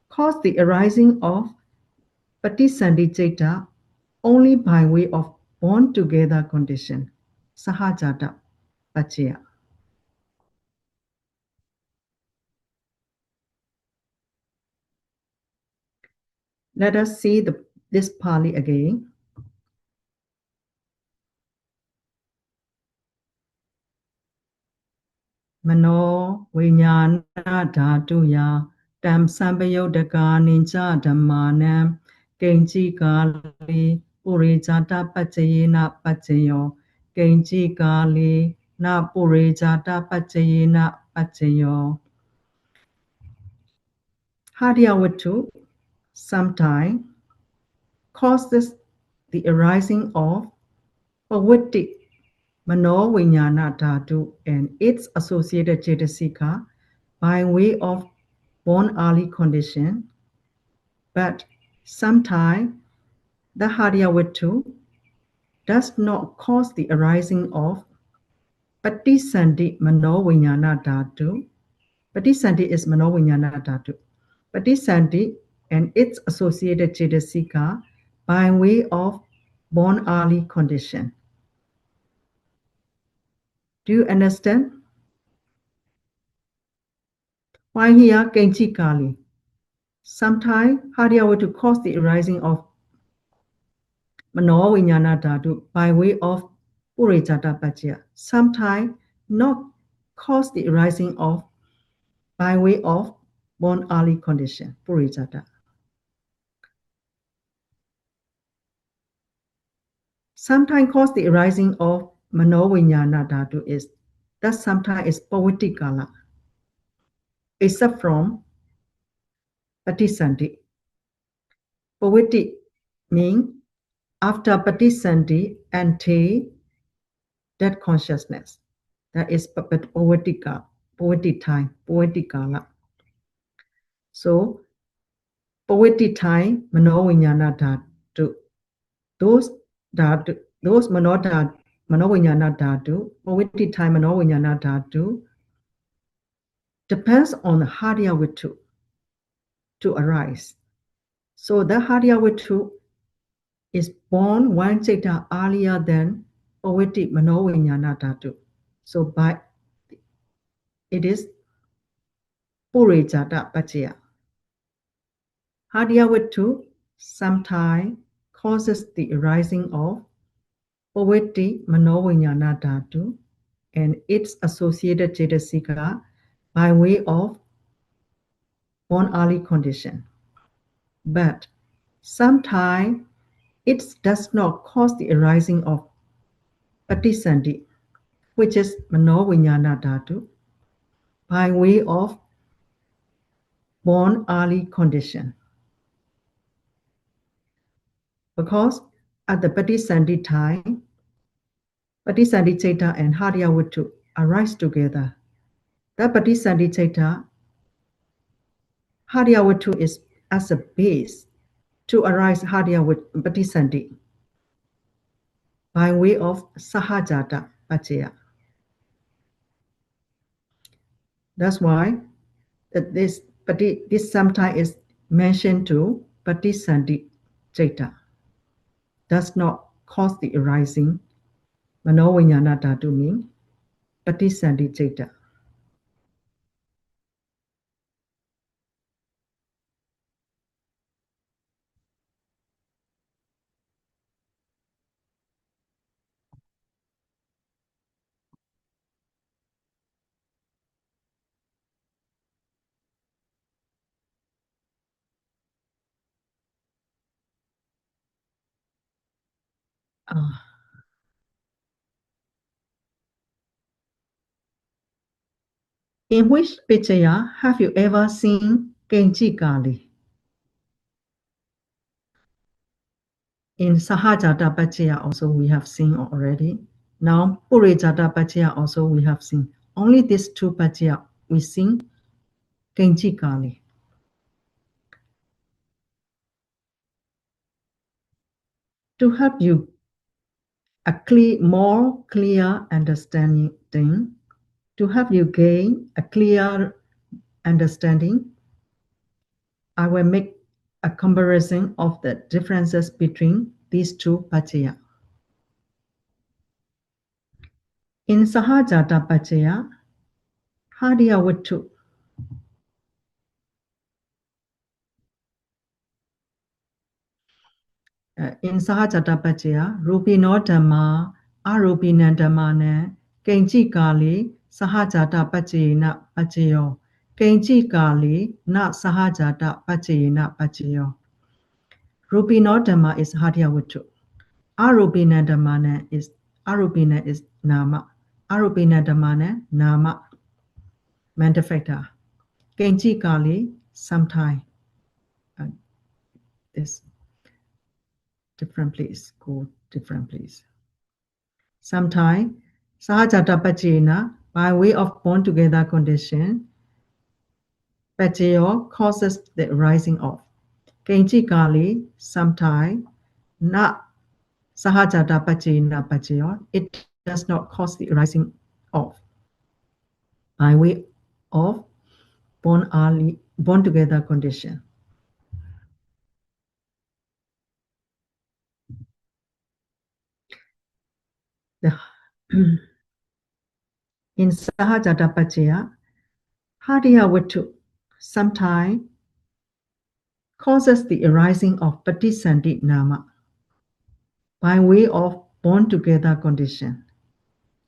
cause the arising of Paṭṭhāna data only by way of born together condition, Pacchaya. Let us see this Pali again. Mano viññāna dhātuya tam sampayodaka ninja dhammanam kenji kali Purejāta-paccayena paccayo kenji kali na Purejāta-paccayena paccayo. Haryavatu sometimes causes the arising of Pavati Mano-viññāna dhatu and its associated cetasika by way of born early condition, but sometimes the Haryavatu does not cause the arising of Paṭṭhāna mano-vijñāna dhatu. Paṭṭhāna is mano-vijñāna dhatu. Paṭṭhāna and its associated cetasika by way of born early condition. Do you understand? Why here Kenchi Kali? Sometimes Hariya were to cause the arising of mano-vijñāna dhatu by way of Purejāta-paccaya. Sometimes not cause the arising of by way of born early condition, Purejāta. Sometimes cause the arising of mano-vijñāna dhatu is that sometimes is poetic kala, except from Paṭṭhāna. Poetic means after Paṭṭhāna until that consciousness. That is poetic time, poetic kala. So poetic time, mano-vijñāna dhatu. Those mano-vijñāna dhatu, poetic time mano-vijñāna dhatu depends on Hariya Vittu to arise. So the Hariya Vittu is born one ceta earlier than poetic mano-vijñāna dhatu. So by it is Purejāta-paccaya. Hariya Vittu sometimes causes the arising of poetic mano-vijñāna dhatu and its associated cetasika by way of born early condition. But sometimes it does not cause the arising of Paṭṭhāna, which is mano-vijñāna dhatu, by way of born early condition. Because at the Paṭṭhāna time, Paṭṭhāna ceta and Hariya Vittu arise together. The Paṭṭhāna ceta, Hariya Vittu is as a base to arise Hariya Vittu Paṭṭhāna by way of Pacchājāta-paccaya. That's why this sometimes is mentioned to Paṭṭhāna ceta. Does not cause the arising mano-vijñāna dhatu mean Paṭṭhāna ceta. In which paccaya have you ever seen Kenchi Kali? In Pacchājāta-paccaya also we have seen already. Now Purejāta-paccaya also we have seen. Only these two paccaya we seen Kenchi Kali. To help you more clear understanding, to help you gain a clear understanding, I will make a comparison of the differences between these two paccaya. In Pacchājāta-paccaya, Hariya Vittu in Pacchājāta-paccaya, Rupino Dhamma, Arupina Dhammana, Kenchi Kali, Pacchājāta-paccayena paccayo, Kenchi Kali, na Pacchājāta-paccayena paccayo. Rupino Dhamma is Hariya Vittu. Arupina Dhammana is Nama. Arupina Dhammana, Nama. Mental factor. Kenchi Kali, sometime. This different place, go different place. Sometime, Pacchājāta-paccayena, by way of born together condition, paccayo causes the arising of. Kenchi Kali, sometime, not Pacchājāta-paccayena paccayo, it does not cause the arising of by way of born together condition. In Pacchājāta-paccaya, Hadiya Vattu sometimes causes the arising of Paṭṭhāna by way of born together condition,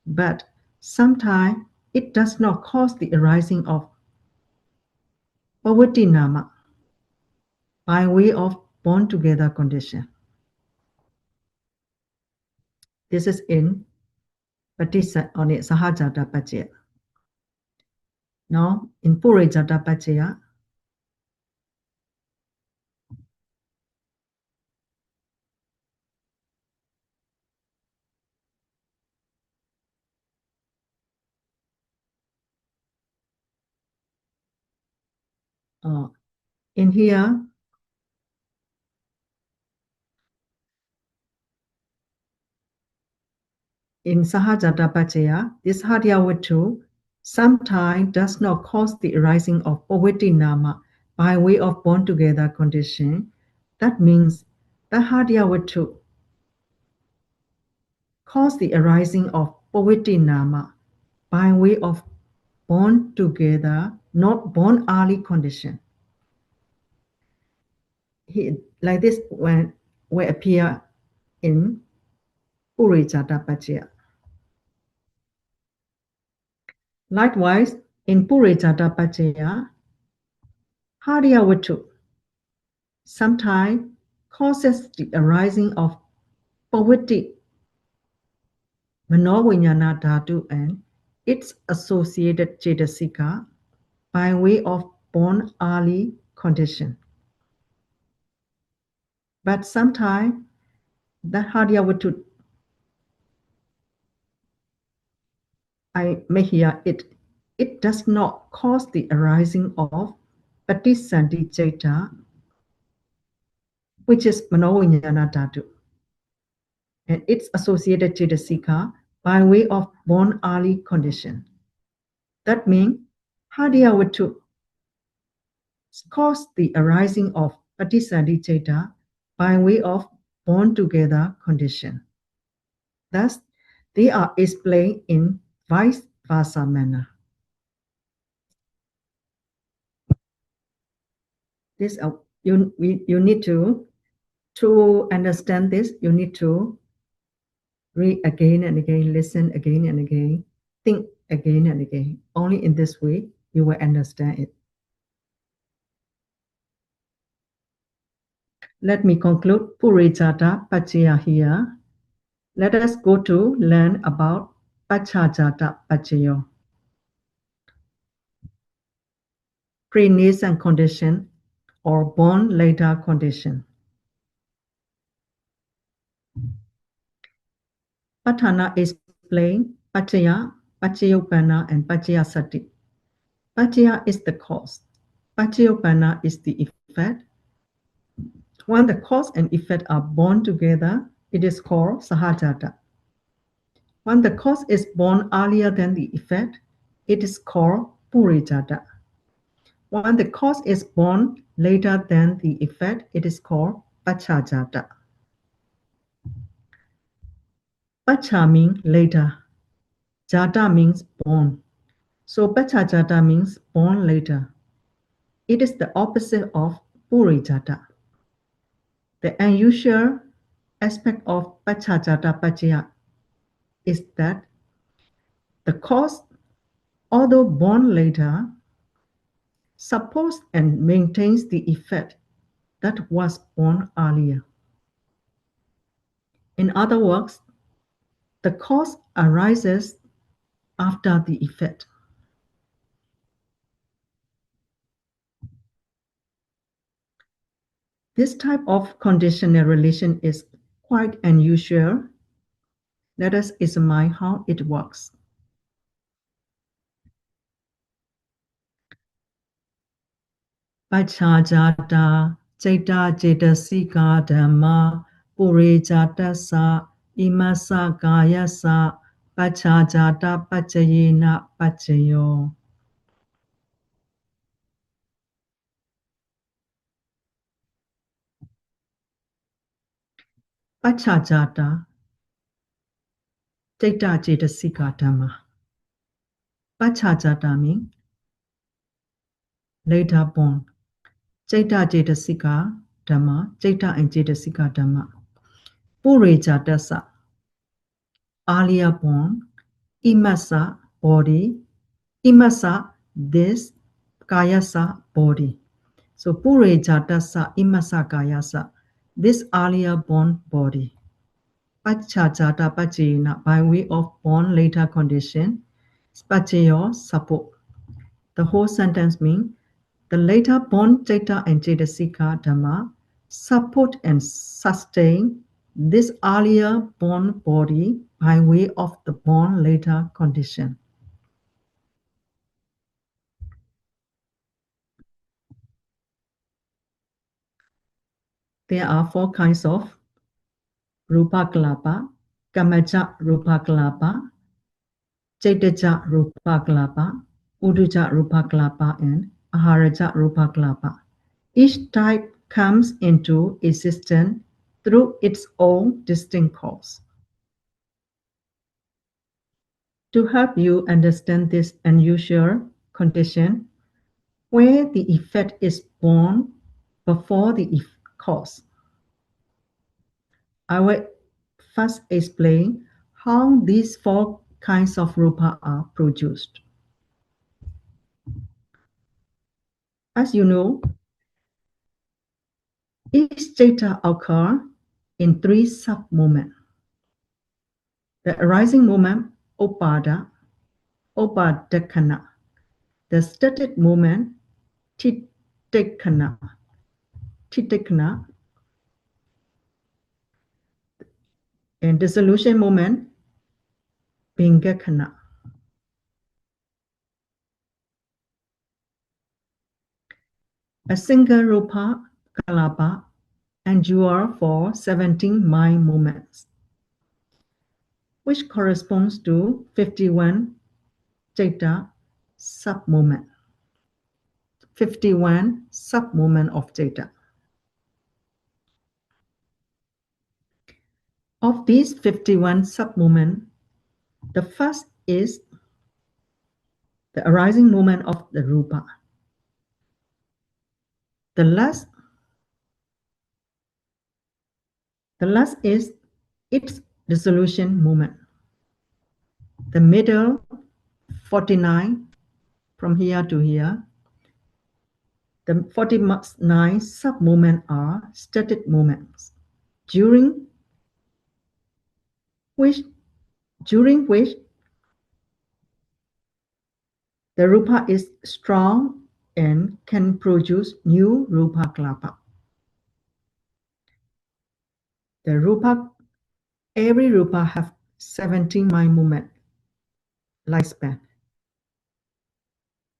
but sometimes it does not cause the arising of Paṭṭhāna by way of born together condition. This is in Purejāta-paccaya. Now, in Purejāta-paccaya, in here, in Pacchājāta-paccaya, this Hadiya Vattu sometimes does not cause the arising of Paṭṭhāna by way of born together condition. That means the Hadiya Vattu cause the arising of Paṭṭhāna by way of born together, not born early condition. Like this will appear in Purejāta-paccaya. Likewise, in Purejāta-paccaya, Hadiya Vattu sometimes causes the arising of Pavitti Manoviññāna dhatu and its associated cetasika by way of born early condition. But sometimes the Hadiya Vattu, I make here it does not cause the arising of Paṭṭhāna ceta, which is Manoviññāna dhatu, and its associated cetasika by way of born early condition. That means Hadiya Vattu cause the arising of Paṭṭhāna ceta by way of born together condition. Thus, they are explained in vice versa manner. This you need to understand this. You need to read again and again, listen again and again, think again and again. Only in this way you will understand it. Let me conclude Purejāta-paccaya here. Let us go to learn about Pacchājāta-paccaya. Pre-nascent condition or born later condition. Paṭṭhāna explains Paccaya, Paccaya-uppana, and Paccaya-sati. Paccaya is the cause. Paccaya-uppana is the effect. When the cause and effect are born together, it is called Sahajata. When the cause is born earlier than the effect, it is called Purejāta. When the cause is born later than the effect, it is called Paccājāta. Pacca means later. Jata means born. So Paccājāta means born later. It is the opposite of Purejāta. The unusual aspect of Pacchājāta-paccaya is that the cause, although born later, supports and maintains the effect that was born earlier. In other words, the cause arises after the effect. This type of conditional relation is quite unusual. Let us examine how it works. Pacchājāta ceta cetasika dhamma Purejātassa imassa kāyassa Pacchājāta-paccayena-paccayo. Pacchājāta, Citta Cetasika Dhamma. Pacchājāta means later born. Citta Cetasika Dhamma, Citta and Cetasika Dhamma. Purejāta, earlier born. Imasa, body. Imasa, this. Kayasa, body. So Purejāta, Imasa Kayasa, this earlier born body. Pacchājāta-paccaya, by way of born later condition. Paccayo, support. The whole sentence means the later born Citta and Cetasika Dhamma support and sustain this earlier born body by way of the born later condition. There are 4 kinds of Rupa Kalapa, Kamaja Rupa Kalapa, Chaitaja Rupa Kalapa, Uddhaja Rupa Kalapa, and Aharaja Rupa Kalapa. Each type comes into existence through its own distinct cause. To help you understand this unusual condition, where the effect is born before the cause, I will first explain how these 4 kinds of rupa are produced. As you know, each citta occurs in 3 sub-moments. The arising moment, Upada, Upadakkhana. The static moment, Titikkhana, and dissolution moment, Bhingakkhana. A single rupa kalapa endures for 17 mind moments, which corresponds to 51 citta sub-moment. 51 sub-moment of citta. Of these 51 sub-moments, the first is the arising moment of the rupa. The last is its dissolution moment. The middle 49 from here to here. The 49 sub-moments are static moments, during which the rupa is strong and can produce new rupa kalapa. Every rupa have 17 mind moment lifespan.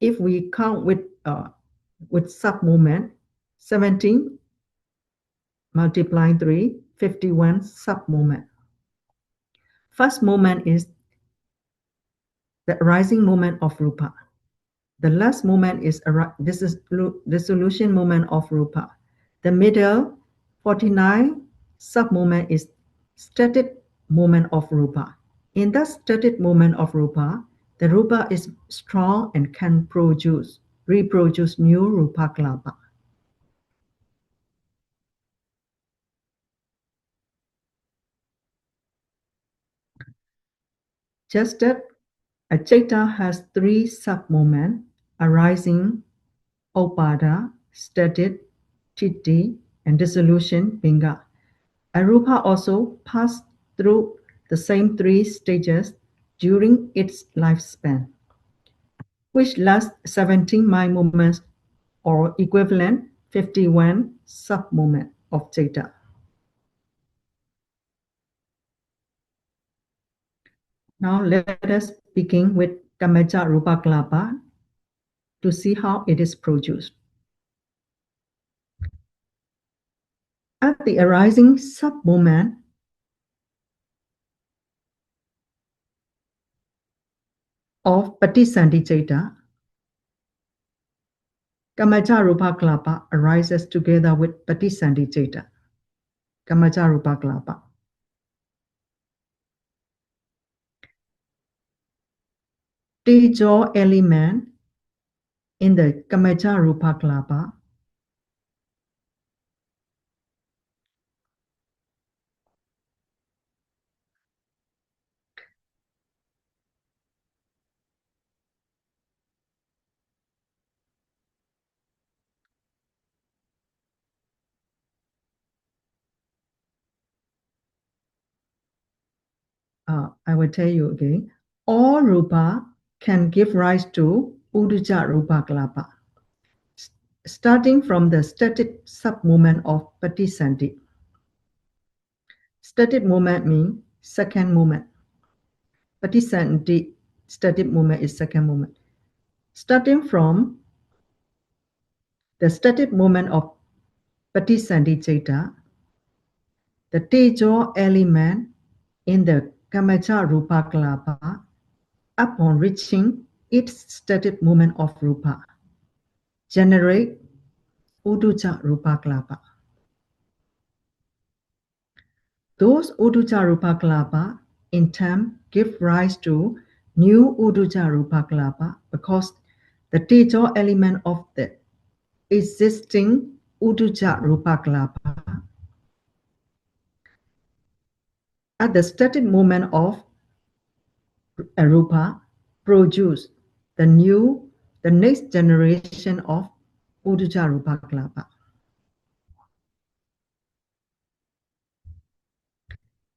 If we count with sub-moment, 17 multiplying 3, 51 sub-moment. First moment is the arising moment of rupa. The last moment is dissolution moment of rupa. The middle 49 sub-moment is static moment of rupa. In that static moment of rupa, the rupa is strong and can reproduce new rupa kalapa. Just that a citta has 3 sub-moments: arising, upada, static, chitti, and dissolution, bhinga. A rupa also passes through the same 3 stages during its lifespan, which lasts 17 mind moments or equivalent 51 sub-moments of citta. Now let us begin with Kamaja Rupa Kalapa to see how it is produced. At the arising sub-moment, of Paṭṭhāna, Kamacca-rupa-kalapa arises together with Paṭṭhāna. Kamacca-rupa-kalapa. Tejo element in the Kamacca-rupa-kalapa I will tell you again. All rupa can give rise to Uddhacca-rupa-kalapa, starting from the static sub-movement of Paṭṭhāna. Static movement means second movement. Paṭṭhāna static movement is second movement. Starting from the static movement of Paṭṭhāna, the Tejo element in the Kamacca-rupa-kalapa, upon reaching its static movement of rupa, generate Uddhacca-rupa-kalapa. Those Uddhacca-rupa-kalapa in turn give rise to new Uddhacca-rupa-kalapa because the Tejo element of the existing Uddhacca-rupa-kalapa at the static movement of a rupa produce the next generation of Uddhacca-rupa-kalapa.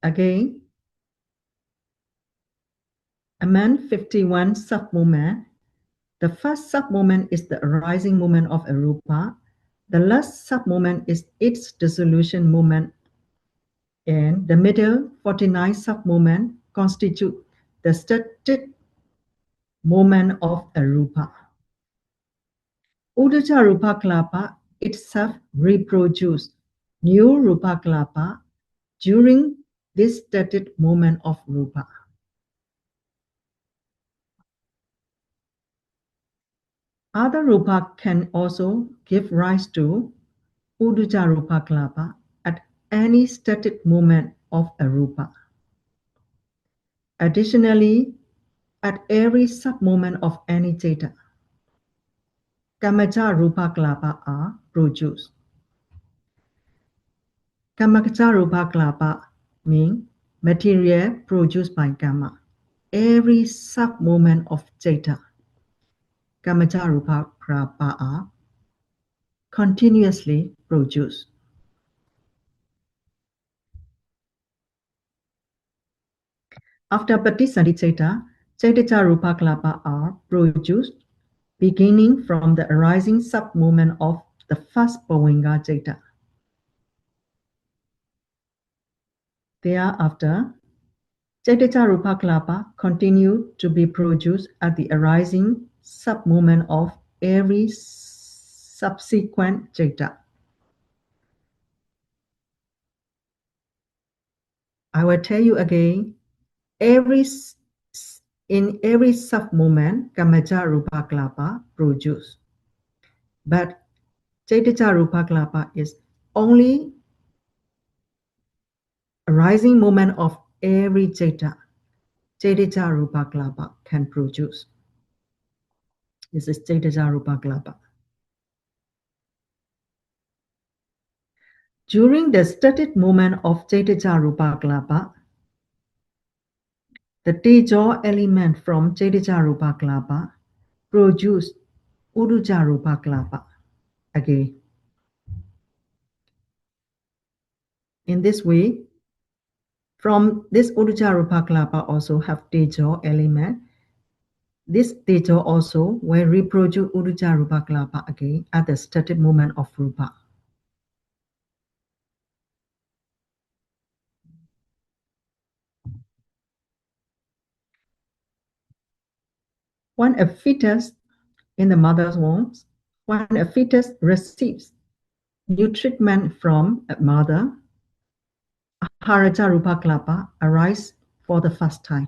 Again, among 51 sub-movements, the first sub-movement is the arising movement of a rupa. The last sub-movement is its dissolution movement. And the middle 49 sub-movements constitute the static movement of a rupa. Uddhacca-rupa-kalapa itself reproduces new rupa-kalapa during this static movement of rupa. Other rupa can also give rise to Uddhacca-rupa-kalapa at any static movement of a rupa. Additionally, at every sub-movement of any theta, Kamacca-rupa-kalapa are produced. Kamacca-rupa-kalapa means material produced by karma. Every sub-movement of theta, Kamacca-rupa-kalapa are continuously produced. After Paṭṭhāna, Caitanya-rupa-kalapa are produced beginning from the arising sub-movement of the first Pavinga Caitanya. Thereafter, Caitanya-rupa-kalapa continue to be produced at the arising sub-movement of every subsequent Caitanya. I will tell you again, in every sub-movement, Kamacca-rupa-kalapa produce. But Caitanya-rupa-kalapa is only arising moment of every Caitanya. Caitanya-rupa-kalapa can produce. This is Caitanya-rupa-kalapa. During the static movement of Caitanya-rupa-kalapa, the Tejo element from Caitanya-rupa-kalapa produce Uddhacca-rupa-kalapa again. In this way, from this Uddhacca-rupa-kalapa also have Tejo element. This Tejo also will reproduce Uddhacca-rupa-kalapa again at the static movement of rupa. When a fetus in the mother's womb, when a fetus receives new treatment from a mother, Uddhacca-rupa-kalapa arise for the first time.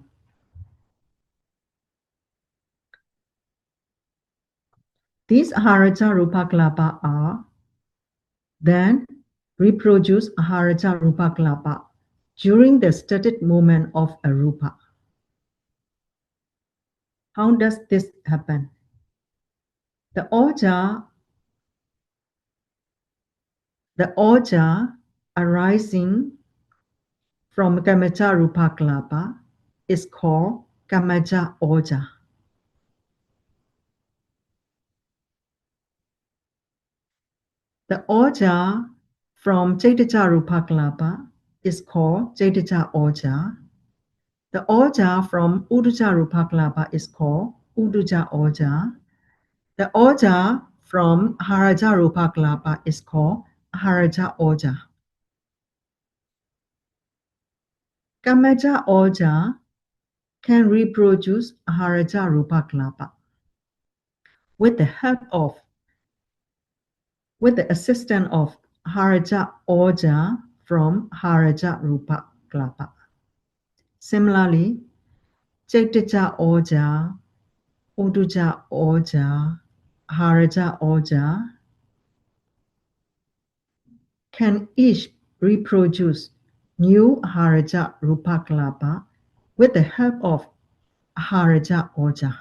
These Aharaja Rupa Kalapa are then reproduce Aharaja Rupa Kalapa during the static movement of a Rupa. How does this happen? The oja arising from Kamaja Rupa Kalapa is called Kamaja Oja. The oja from Chaitya Rupa Kalapa is called Chaitya Oja. The oja from Udduja Rupa Kalapa is called Udduja Oja. The oja from Aharaja Rupa Kalapa is called Aharaja Oja. Kamaja Oja can reproduce Aharaja Rupa Kalapa with the assistance of Aharaja Oja from Aharaja Rupa Kalapa. Similarly, Chaitya Oja, Udduja Oja, Aharaja Oja can each reproduce new Aharaja Rupa Kalapa with the help of Aharaja Oja.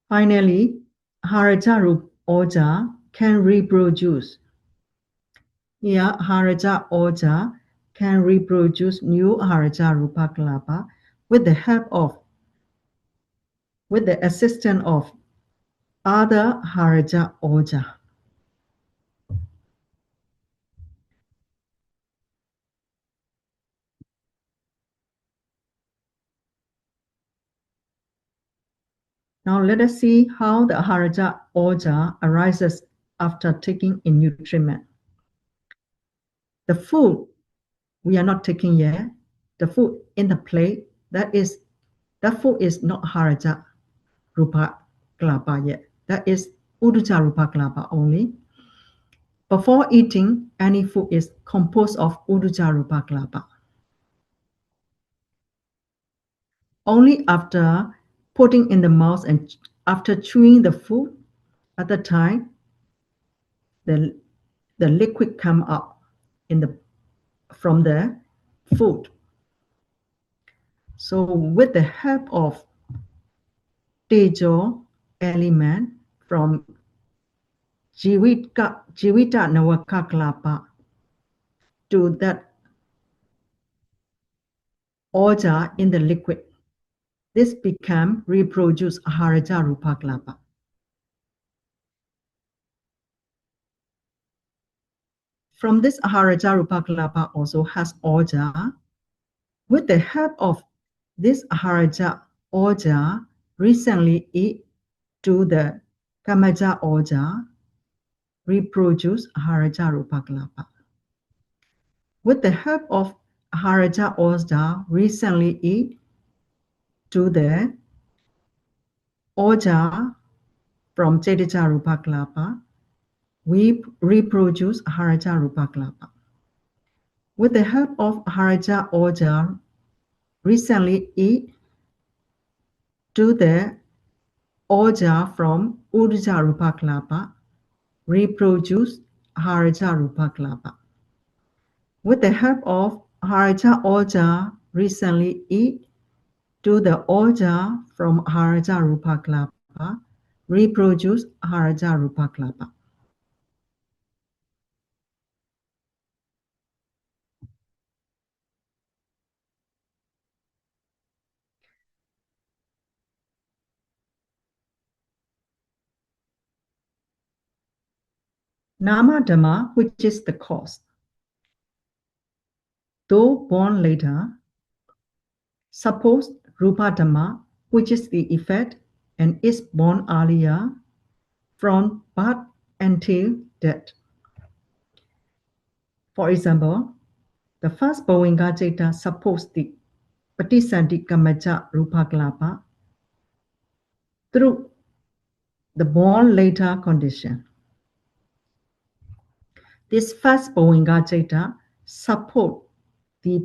Finally, Aharaja Rupa Oja can reproduce. Here, Aharaja Oja can reproduce new Aharaja Rupa Kalapa with the assistance of other Aharaja Oja. Now let us see how the Aharaja Oja arises after taking a nutriment. The food we are not taking yet, the food in the plate, that food is not Aharaja Rupa Kalapa yet. That is Udduja Rupa Kalapa only. Before eating, any food is composed of Udduja Rupa Kalapa. Only after putting in the mouth and after chewing the food, at the time, the liquid come up from the food. So with the help of Tejo element from Jivita Nawaka Kalapa to that oja in the liquid, this become reproduce Aharaja Rupa Kalapa. From this Aharaja Rupa Kalapa also has oja. With the help of this Aharaja Oja, recently eat to the Kamaja Oja, reproduce Aharaja Rupa Kalapa. With the help of Aharaja Oja, recently eat to the Oja from Chaitya Rupa Kalapa, we reproduce Aharaja Rupa Kalapa. With the help of Aharaja Oja, recently eat to the oja from Udduja Rupa Kalapa, reproduce Aharaja Rupa Kalapa. With the help of Aharaja Oja, recently eat to the oja from Aharaja Rupa Kalapa, reproduce Aharaja Rupa Kalapa. Nama Dhamma, which is the cause, though born later, suppose Rupa Dhamma, which is the effect and is born earlier from birth until death. For example, the first Bhavinga Chaita supposed the Patisandhi Kamaja Rupa Kalapa through the born later condition. This first Bhavinga Chaita support the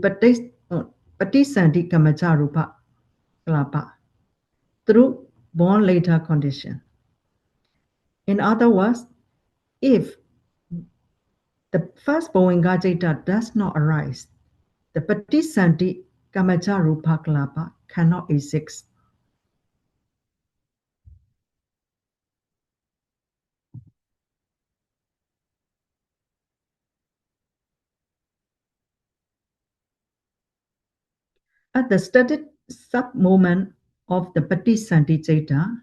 Paṭṭhāna kalapa through born later condition. In other words, if the first Purejāta does not arise, the Paṭṭhāna kalapa cannot exist. At the studied sub-moment of the Paṭṭhāna,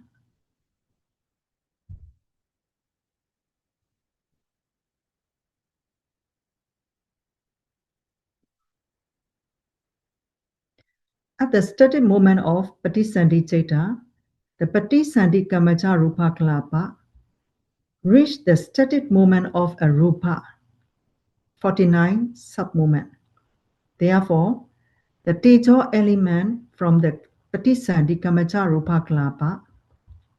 at the studied moment of Paṭṭhāna, the Paṭṭhāna kalapa reach the studied moment of a rupa, 49 sub-moment. Therefore, the tejo element from the Paṭṭhāna kalapa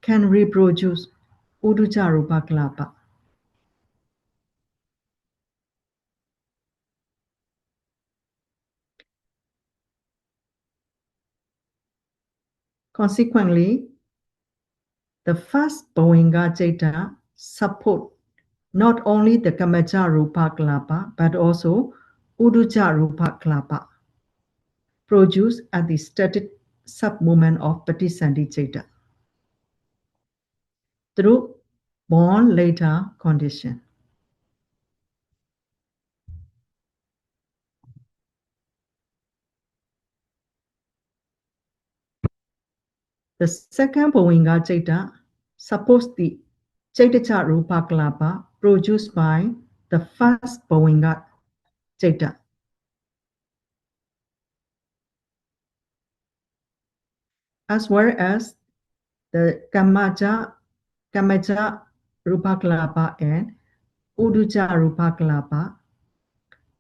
can reproduce Uddhāja kalapa. Consequently, the first Purejāta support not only the Kamacca kalapa but also Uddhāja kalapa produced at the studied sub-moment of Paṭṭhāna through born later condition. The second Purejāta supports the Chaitya kalapa produced by the first Purejāta. As well as the Kamacca kalapa and Uddhāja kalapa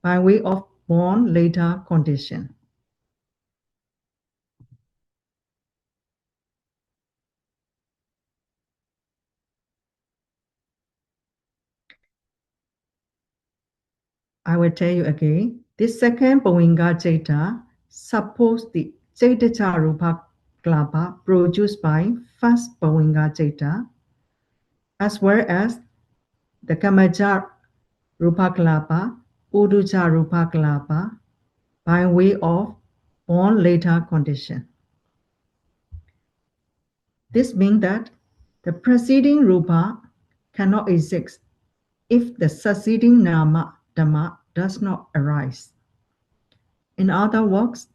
by way of born later condition. I will tell you again, this second Purejāta supports the Chaitya kalapa produced by first Purejāta, as well as the Kamacca kalapa, Uddhāja kalapa by way of born later condition. This means that the preceding rupa cannot exist if the succeeding nama dhamma does not arise. In other words,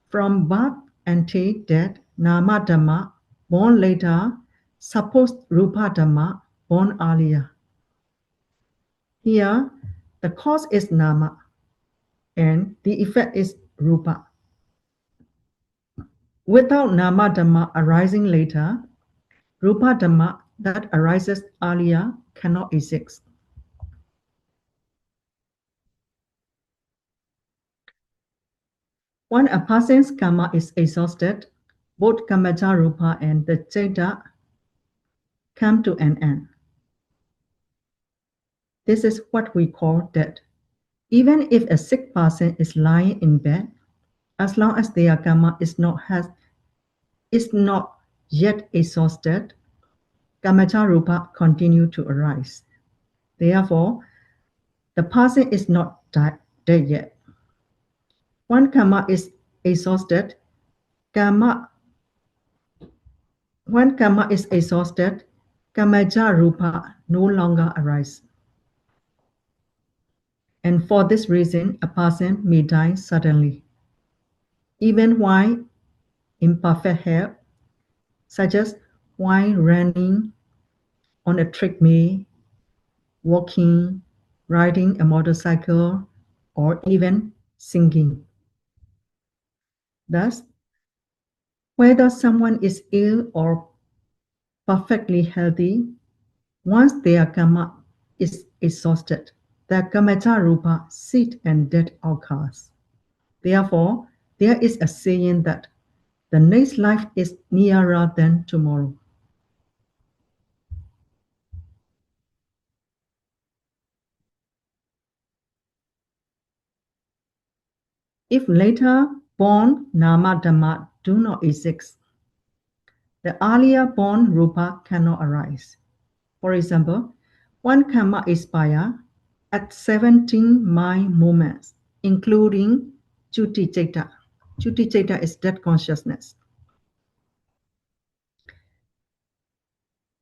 from birth until death, nama dhamma born later supports rupa dhamma born earlier. Here, the cause is nama and the effect is rupa. Without nama dhamma arising later, rupa dhamma that arises earlier cannot exist. When a person's karma is exhausted, both Kamacca rupa and the Chaitya come to an end. This is what we call death. Even if a sick person is lying in bed, as long as their karma is not yet exhausted, Kamacca rupa continue to arise. Therefore, the person is not dead yet. When karma is exhausted, Kamacca rupa no longer arises. And for this reason, a person may die suddenly, even while in perfect health, such as while running on a treadmill, walking, riding a motorcycle, or even singing. Thus, whether someone is ill or perfectly healthy, once their karma is exhausted, the Kamacca rupa sit and death occurs. Therefore, there is a saying that the next life is nearer than tomorrow. If later born nama dhamma do not exist, the earlier born rupa cannot arise. For example, one karma expires at 17 mind moments, including Purejāta. Purejāta is death consciousness.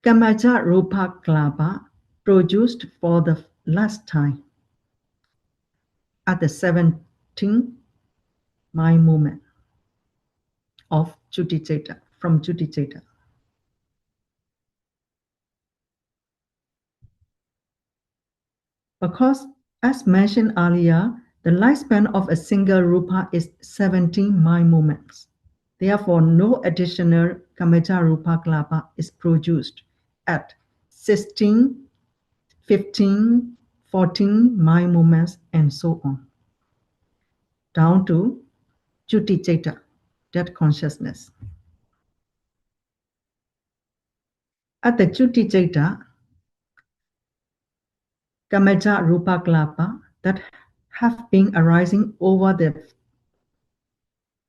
Kammajā-rupa-kalapa produced for the last time at the 17th mind moment of Purejāta, from Purejāta. Because, as mentioned earlier, the lifespan of a single rupa is 17 mind moments. Therefore, no additional Kammajā-rupa-kalapa is produced at 16, 15, 14 mind moments, and so on, down to Purejāta, death consciousness. At the Purejāta, Kammajā-rupa-kalapa that have been arising over the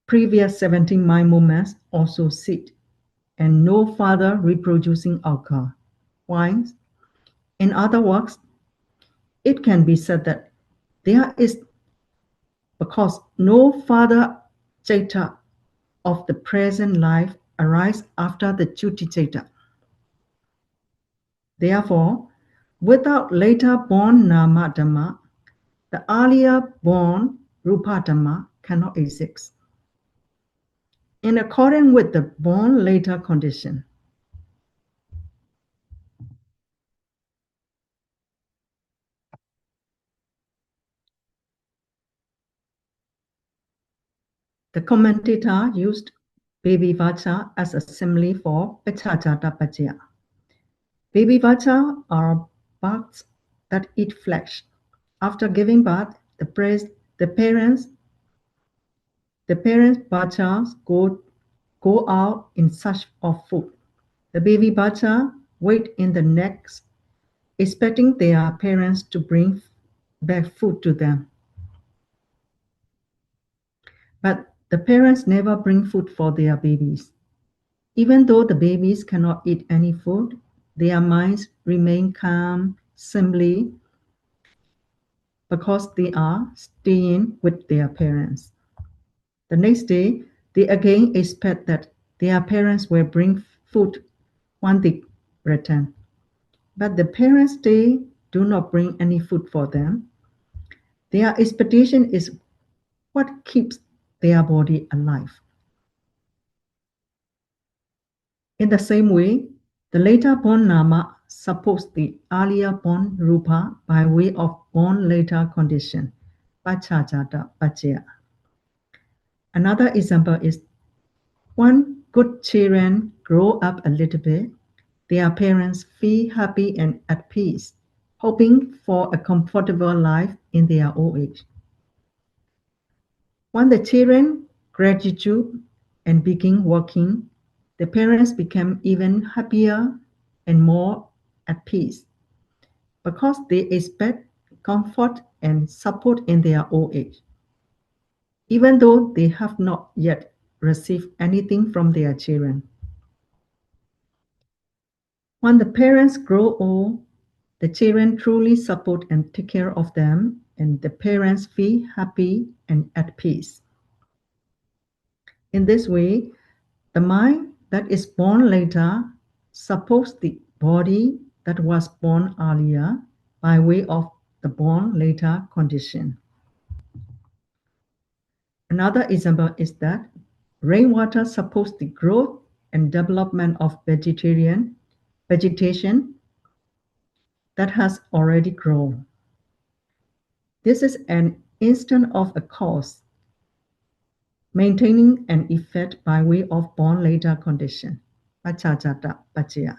previous 17 mind moments also cease, and no further reproducing occur. Why? In other words, it can be said that there is because no further jhata of the present life arise after the Purejāta. Therefore, without later born nama dhamma, the earlier born rupa dhamma cannot exist. In accordance with the born later condition, the commentator used baby vacha as a simile for Pacchājāta-paccaya. Baby vacha are bugs that eat flesh. After giving birth, the parents vachas go out in search of food. The baby vacha wait in the necks, expecting their parents to bring back food to them. But the parents never bring food for their babies. Even though the babies cannot eat any food, their minds remain calm simply because they are staying with their parents. The next day, they again expect that their parents will bring food when they return. But the parents do not bring any food for them. Their expectation is what keeps their body alive. In the same way, the later born nama supports the earlier born rupa by way of born later condition, Pacchājāta-paccaya. Another example is when good children grow up a little bit, their parents feel happy and at peace, hoping for a comfortable life in their old age. When the children graduate and begin working, the parents become even happier and more at peace because they expect comfort and support in their old age, even though they have not yet received anything from their children. When the parents grow old, the children truly support and take care of them, and the parents feel happy and at peace. In this way, the mind that is born later supports the body that was born earlier by way of the born later condition. Another example is that rainwater supports the growth and development of vegetation that has already grown. This is an instance of a cause maintaining an effect by way of born later condition, Pacchājāta-paccaya.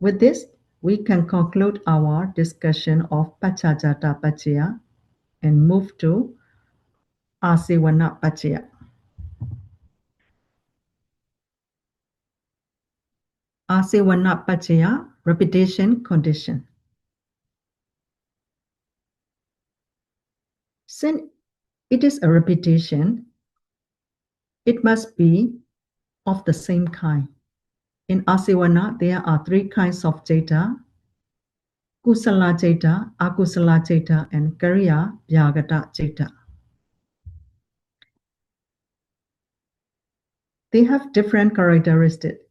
With this, we can conclude our discussion of Pacchājāta-paccaya and move to Āsevanā-paccaya. Āsevanā-paccaya, repetition condition. Since it is a repetition, It must be of the same kind. In Āsevanā, there are three kinds of citta: kusala citta, akusala citta, and Purejāta-paccaya citta. They have different characteristics.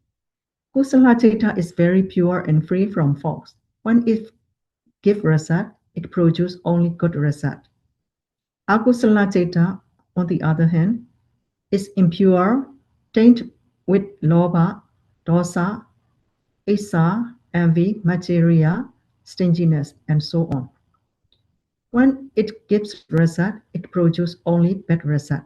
Kusala citta is very pure and free from faults. When it gives result, it produces only good result. Akusala citta, on the other hand, is impure, tainted with lobha, dosa, issa, envy, material, stinginess, and so on. When it gives result, it produces only bad result.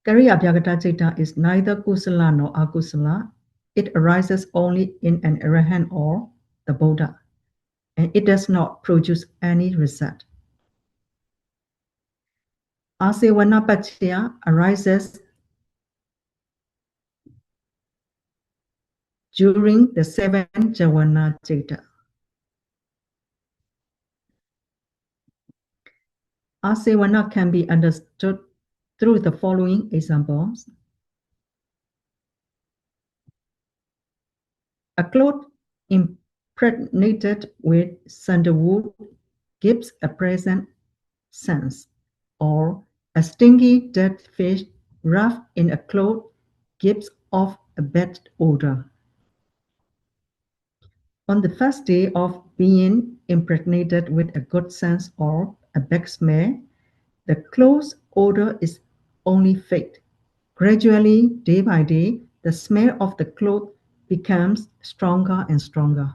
Pacchājāta-paccaya citta is neither kusala nor akusala. It arises only in an arahant or the Buddha, and it does not produce any result. Āsevanā-paccaya arises during the 7 jhana citta. Āsevanā can be understood through the following examples. A cloth impregnated with sandalwood gives a pleasant sense, or a stingy dead fish wrapped in a cloth gives off a bad odor. On the first day of being impregnated with a good sense or a bad smell, the cloth's odor is only fade. Gradually, day by day, the smell of the cloth becomes stronger and stronger.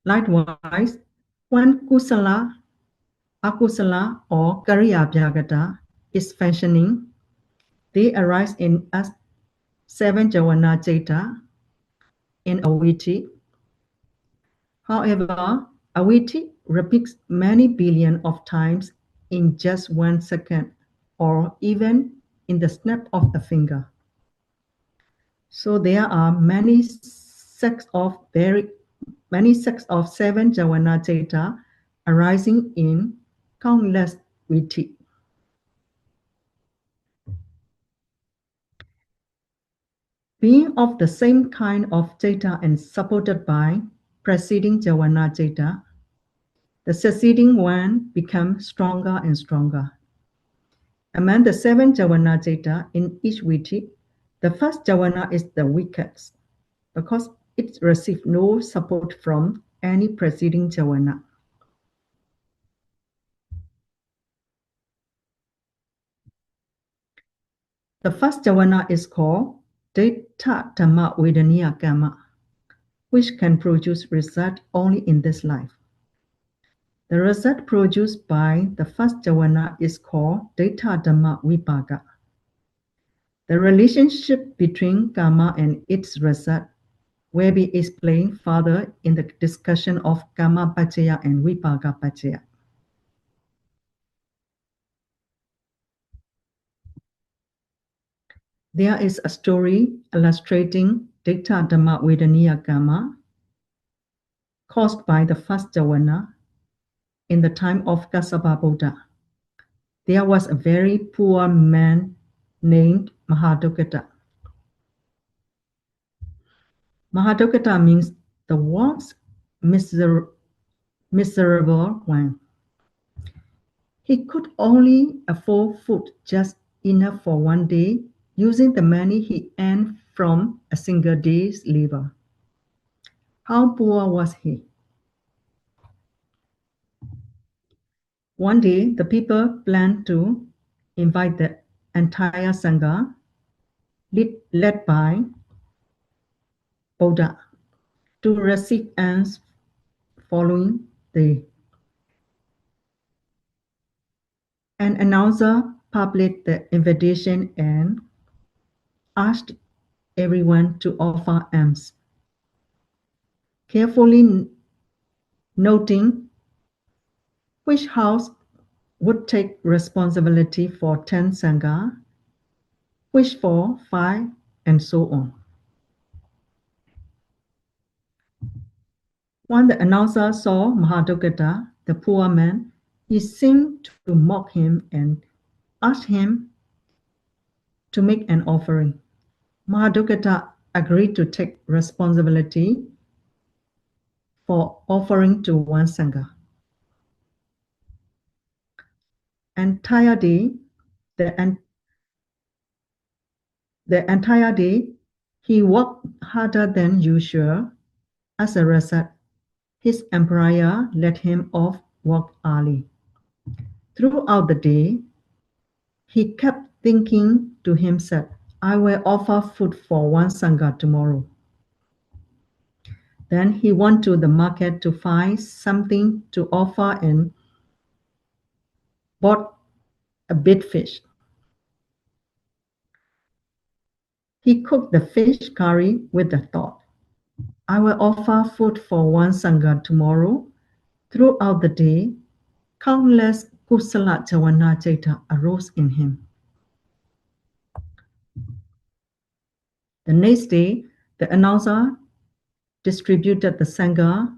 Likewise, when kusala, akusala, or Purejāta-paccaya is functioning, they arise in us 7 jhana citta in aviti. However, aviti repeats many billion of times in just 1 second, or even in the snap of a finger. So there are many sects of 7 jhana citta arising in countless viti. Being of the same kind of citta and supported by preceding jhana citta, the succeeding one becomes stronger and stronger. Among the 7 jhana citta in each viti, the first jhana is the weakest, because it receives no support from any preceding jhana. The first jhana is called Diṭṭha Dhamma Vedaniya Kamma, which can produce result only in this life. The result produced by the first jhana is called Diṭṭha Dhamma Vipaka. The relationship between karma and its result will be explained further in the discussion of Kamma Paccaya and Vipaka Paccaya. There is a story illustrating Diṭṭha Dhamma Vedaniya Kamma caused by the first jhana in the time of Kassapa Buddha. There was a very poor man named Mahadukata. Mahadukata means the worst miserable one. He could only afford food just enough for one day, using the money he earned from a single day's labor. How poor was he? One day, the people planned to invite the entire Sangha, led by Buddha, to receive alms following day. An announcer published the invitation and asked everyone to offer alms. Carefully noting which house would take responsibility for 10 Sangha, which for 5, and so on. When the announcer saw Mahadogata, the poor man, he seemed to mock him and asked him to make an offering. Mahadogata agreed to take responsibility for offering to one Sangha. Entire day, the entire day, he worked harder than usual. As a result, his employer let him off work early. Throughout the day, he kept thinking to himself, I will offer food for one Sangha tomorrow. Then he went to the market to find something to offer and bought a big fish. He cooked the fish curry with the thought, I will offer food for one Sangha tomorrow. Throughout the day, countless kusala javana chaita arose in him. The next day, the announcer distributed the Sangha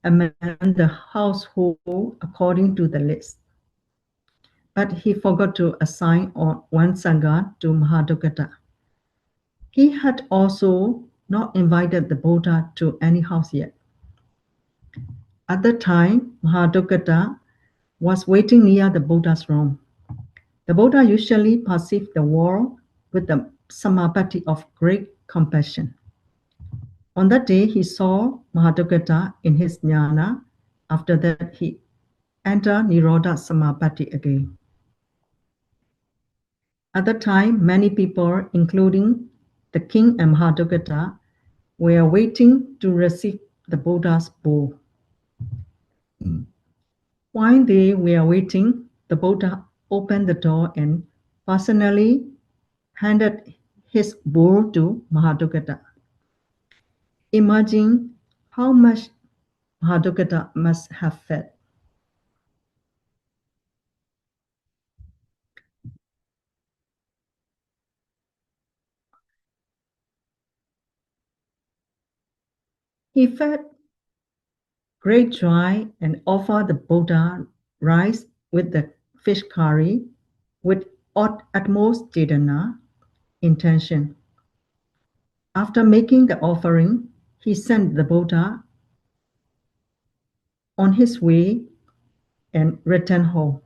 among the household according to the list. But he forgot to assign one Sangha to Mahadogata. He had also not invited the Buddha to any house yet. At the time, Mahadogata was waiting near the Buddha's room. The Buddha usually perceived the world with the samapati of great compassion. On that day, he saw Mahadogata in his jnana. After that, he entered Nirodha Samapati again. At that time, many people, including the king and Mahadogata, were waiting to receive the Buddha's bowl. While they were waiting, the Buddha opened the door and personally handed his bowl to Mahadogata. Imagine how much Mahadogata must have fed. He felt great joy and offered the Buddha rice with the fish curry with utmost Cetana intention. After making the offering, he sent the Buddha on his way and returned home.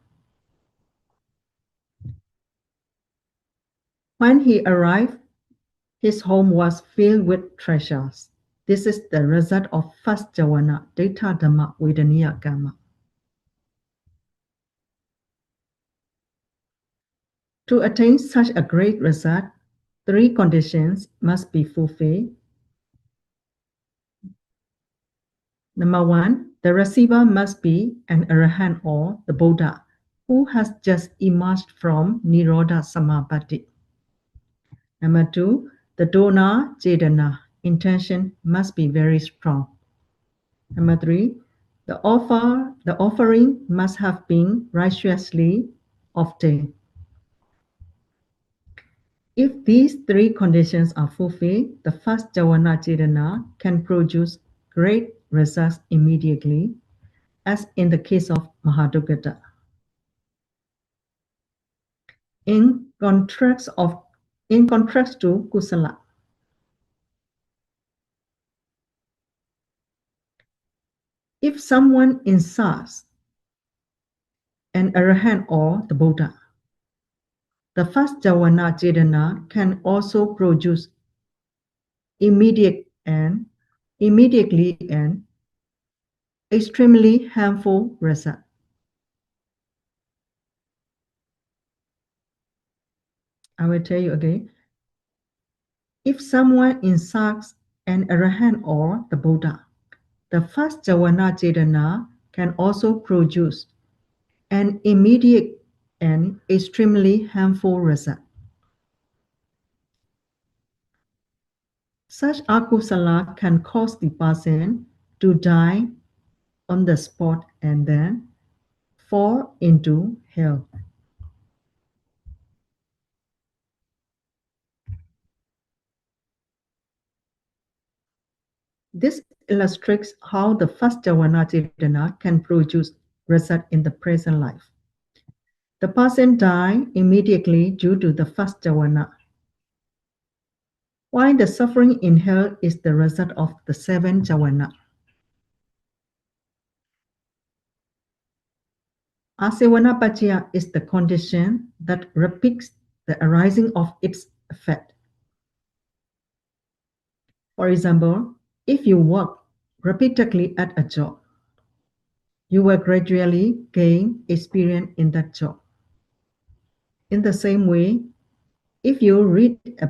When he arrived, his home was filled with treasures. This is the result of first jhana, Daiṭṭha Dhamma Vedaniya Karma. To attain such a great result, 3 conditions must be fulfilled. Number 1, the receiver must be an arahant or the Buddha who has just emerged from Nirodha Samapatti. Number 2, the donor Cetana intention must be very strong. Number 3, the offering must have been righteously obtained. If these 3 conditions are fulfilled, the first jhana Cetana can produce great results immediately, as in the case of Mahadogata. In contrast to kusala, if someone insults an arahant or the Buddha, the first jhana Cetana can also produce immediately and extremely harmful result. I will tell you again. If someone insults an arahant or the Buddha, the first jhana Cetana can also produce an immediate and extremely harmful result. Such akusala can cause the person to die on the spot and then fall into hell. This illustrates how the first jhana cetana can produce result in the present life. The person died immediately due to the first jhana, while the suffering in hell is the result of the seventh jhana. Āsevanā-paccaya is the condition that repeats the arising of its effect. For example, if you work repeatedly at a job, you will gradually gain experience in that job. In the same way, if you read a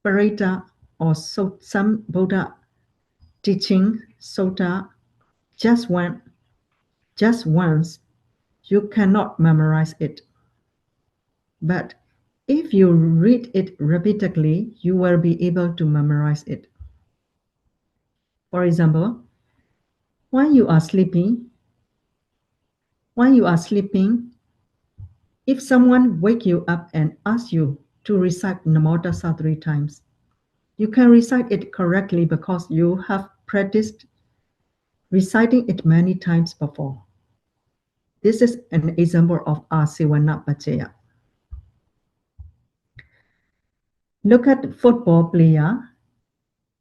Purejāta or some Buddha teaching sutta just once, you cannot memorize it. But if you read it repeatedly, you will be able to memorize it. For example, when you are sleeping, if someone wakes you up and asks you to recite Namo Tassa 3 times, you can recite it correctly because you have practiced reciting it many times before. This is an example of Āsevanā-paccaya. Look at football player.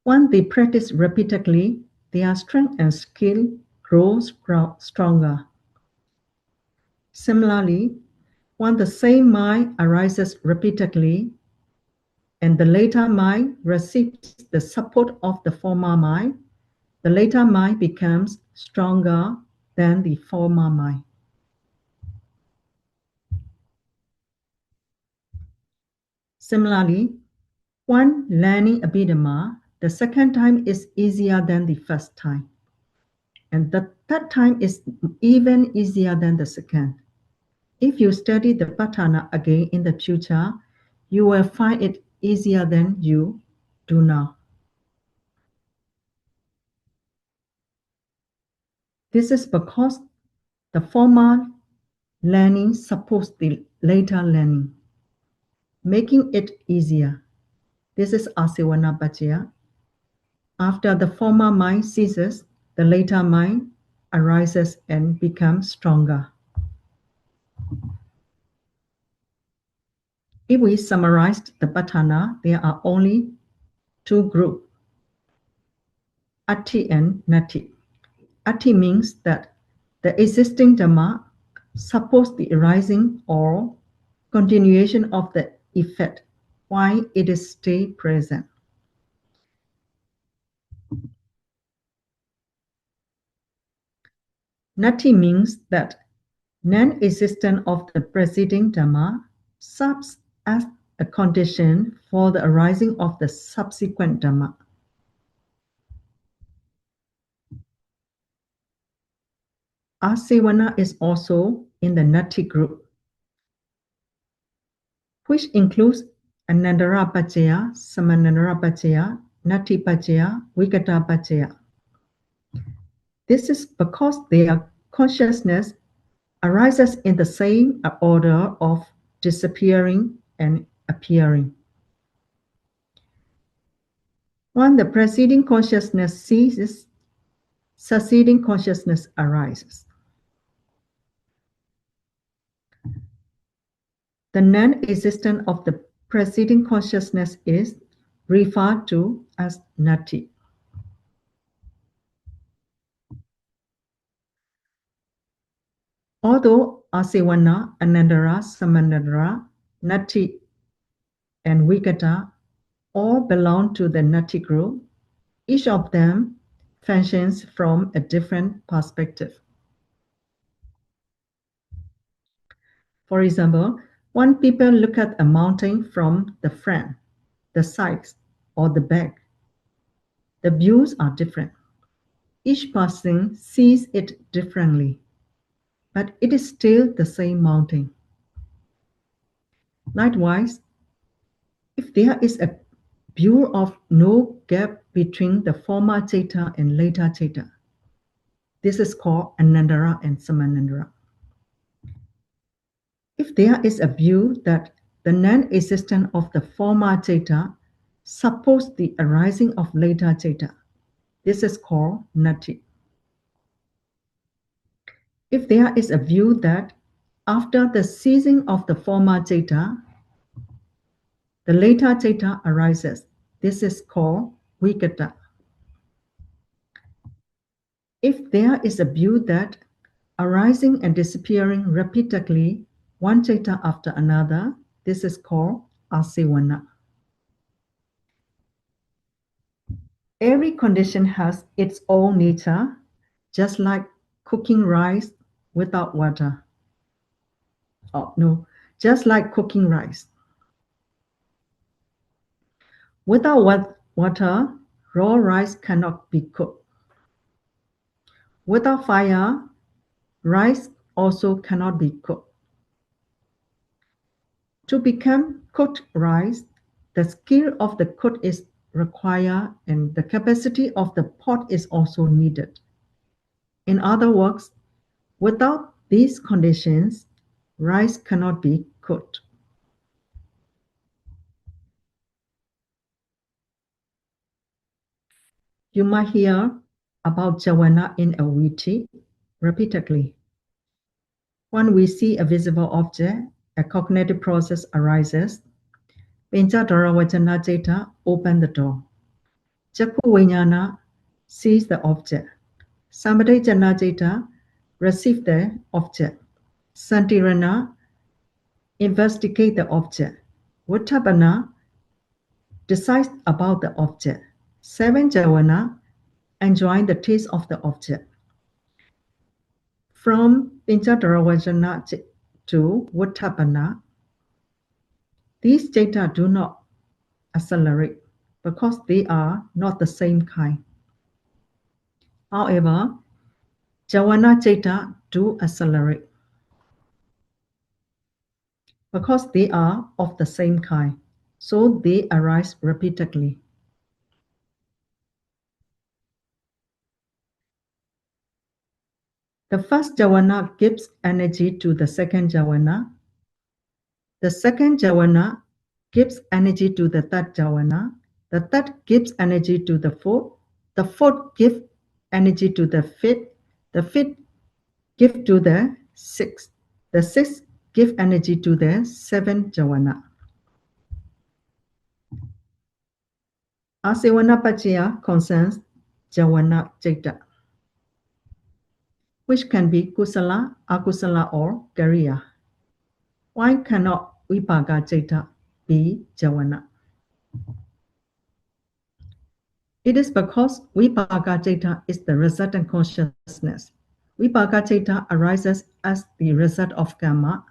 When they practice repeatedly, their strength and skill grows stronger. Similarly, when the same mind arises repeatedly, and the later mind receives the support of the former mind, the later mind becomes stronger than the former mind. Similarly, when learning Abhidhamma, the second time is easier than the first time, and the third time is even easier than the second. If you study the Paṭṭhāna again in the future, you will find it easier than you do now. This is because the former learning supports the later learning, making it easier. This is Āsevanā-paccaya. After the former mind ceases, the later mind arises and becomes stronger. If we summarize the Paṭṭhāna, there are only 2 groups, Atti and Nati. Atti means that the existing Dhamma supports the arising or continuation of the effect while it is still present. Nati means that non-existence of the preceding Dhamma serves as a condition for the arising of the subsequent Dhamma. Āsevana is also in the Nati group, which includes Anandara-paccaya, Samanandara-paccaya, Nati-paccaya, Vigatta-paccaya. This is because their consciousness arises in the same order of disappearing and appearing. When the preceding consciousness ceases, succeeding consciousness arises. The non-existence of the preceding consciousness is referred to as Nati. Although Āsevana, Anandara, Samanandara, Nati, and Vigatta all belong to the Nati group, each of them functions from a different perspective. For example, when people look at a mountain from the front, the sides, or the back, the views are different. Each person sees it differently, but it is still the same mountain. Likewise, if there is a view of no gap between the former Citta and later Citta, this is called Anandara and Samanandara. If there is a view that the non-existence of the former Citta supports the arising of later Citta, This is called nati. If there is a view that after the ceasing of the former citta, the later citta arises, this is called vikata. If there is a view that arising and disappearing repeatedly, one citta after another, this is called Āsevanā. Every condition has its own nature, just like cooking rice without water. Oh, no, just like cooking rice. Without water, raw rice cannot be cooked. Without fire, rice also cannot be cooked. To become cooked rice, the skill of the cook is required and the capacity of the pot is also needed. In other words, without these conditions, rice cannot be cooked. You might hear about jhāvana in a viti repeatedly. When we see a visible object, a cognitive process arises. Pacchājāta-paccaya citta open the door. Cakkhu viññāna sees the object. Samadhi-jhana citta receive the object. Santirana investigate the object. Viṭṭhāna decides about the object. 7 jhāvana enjoy the taste of the object. From Pacchājāta-paccaya to Viṭṭhāna, these citta do not accelerate because they are not the same kind. However, jhāvana citta do accelerate because they are of the same kind, so they arise repeatedly. The first jhāvana gives energy to the second jhāvana. The second jhāvana gives energy to the third jhāvana. The third gives energy to the fourth. The fourth gives energy to the fifth. The fifth gives to the sixth. The sixth gives energy to the seventh jhāvana. Āsevanā-paccaya concerns jhāvana citta, which can be kusala, akusala, or kariya. Why cannot vipaka citta be jhāvana? It is because vipaka citta is the resultant consciousness. Vipaka citta arises as the result of karma,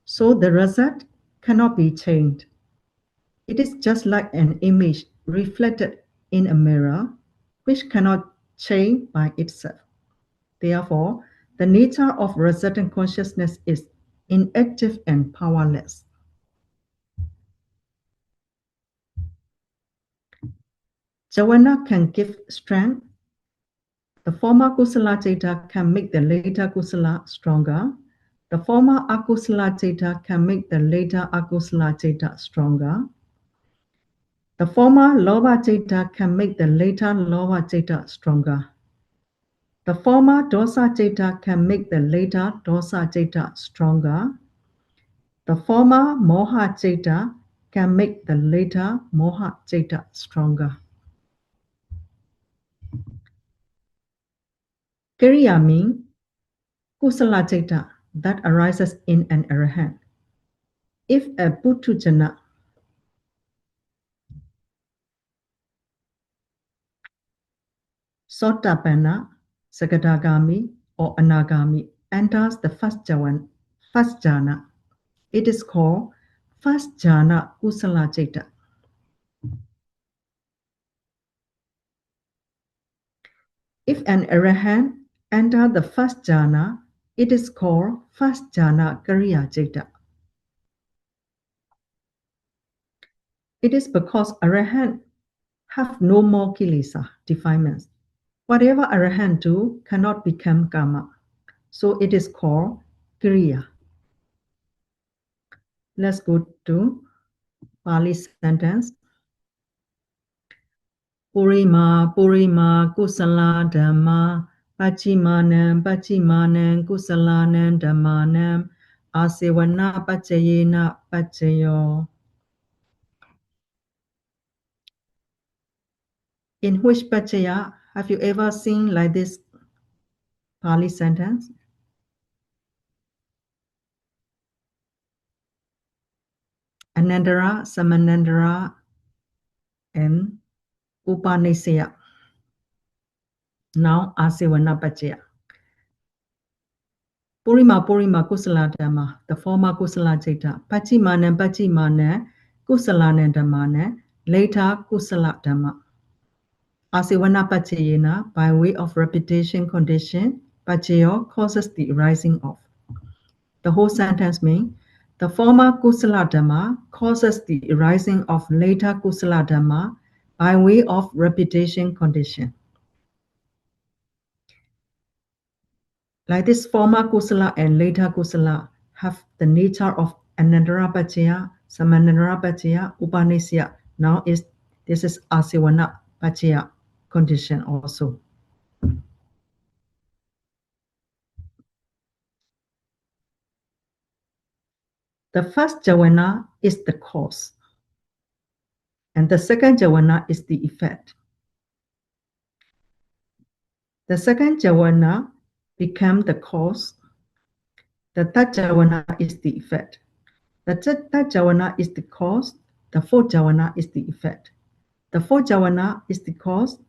so the result cannot be changed. It is just like an image reflected in a mirror, which cannot change by itself. Therefore, the nature of resultant consciousness is inactive and powerless. Jhāvana can give strength. The former kusala citta can make the later kusala stronger. The former akusala citta can make the later akusala citta stronger. The former lobha citta can make the later lobha citta stronger. The former dosa citta can make the later dosa citta stronger. The former moha citta can make the later moha citta stronger. Kariya means kusala citta that arises in an arahant. If a puthujana Sotapanna, Sakadagami, or Anagami enters the first jhana, it is called first jhana kusala citta. If an arahant enters the first jhana, it is called first jhana kariya citta. It is because arahant have no more kilesa, defilements. Whatever arahant do cannot become karma, so it is called kriya. Let's go to Pali sentence. Purima kusala dhamma Paṭṭhāna kusalanan dhammanam Āsevanā-paccayena paccayo. In which paccaya have you ever seen like this Pali sentence? Anandara, Samanandara, and Upanishaya. Now Āsevanā-paccaya. Purima kusala dhamma, the former kusala citta. Paṭṭhāna kusalanan dhammana, later kusala dhamma. Āsevanā-paccayena, by way of repetition condition, paccayo causes the arising of. The whole sentence means, the former kusala dhamma causes the arising of later kusala dhamma by way of repetition condition. Like this, former kusala and later kusala have the nature of Anandara-paccaya, Samanandara-paccaya, Upanishaya. Now this is Āsevanā-paccaya condition also. The first jhāvana is the cause, and the second jhāvana is the effect. The second jhāvana become the cause. The third jhāvana is the effect. The third jhāvana is the cause. The fourth jhāvana is the effect. The fourth jhāvana is the cause.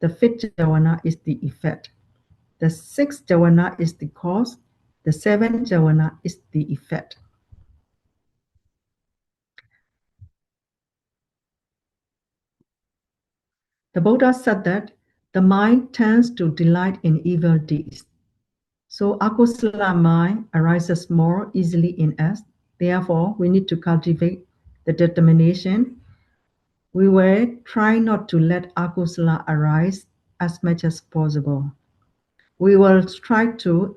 The fifth jhāvana is the effect. The sixth jhāvana is the cause. The seventh jhāvana is the effect. The Buddha said that the mind tends to delight in evil deeds. So akusala mind arises more easily in us. Therefore, we need to cultivate the determination. We will try not to let akusala arise as much as possible. We will try to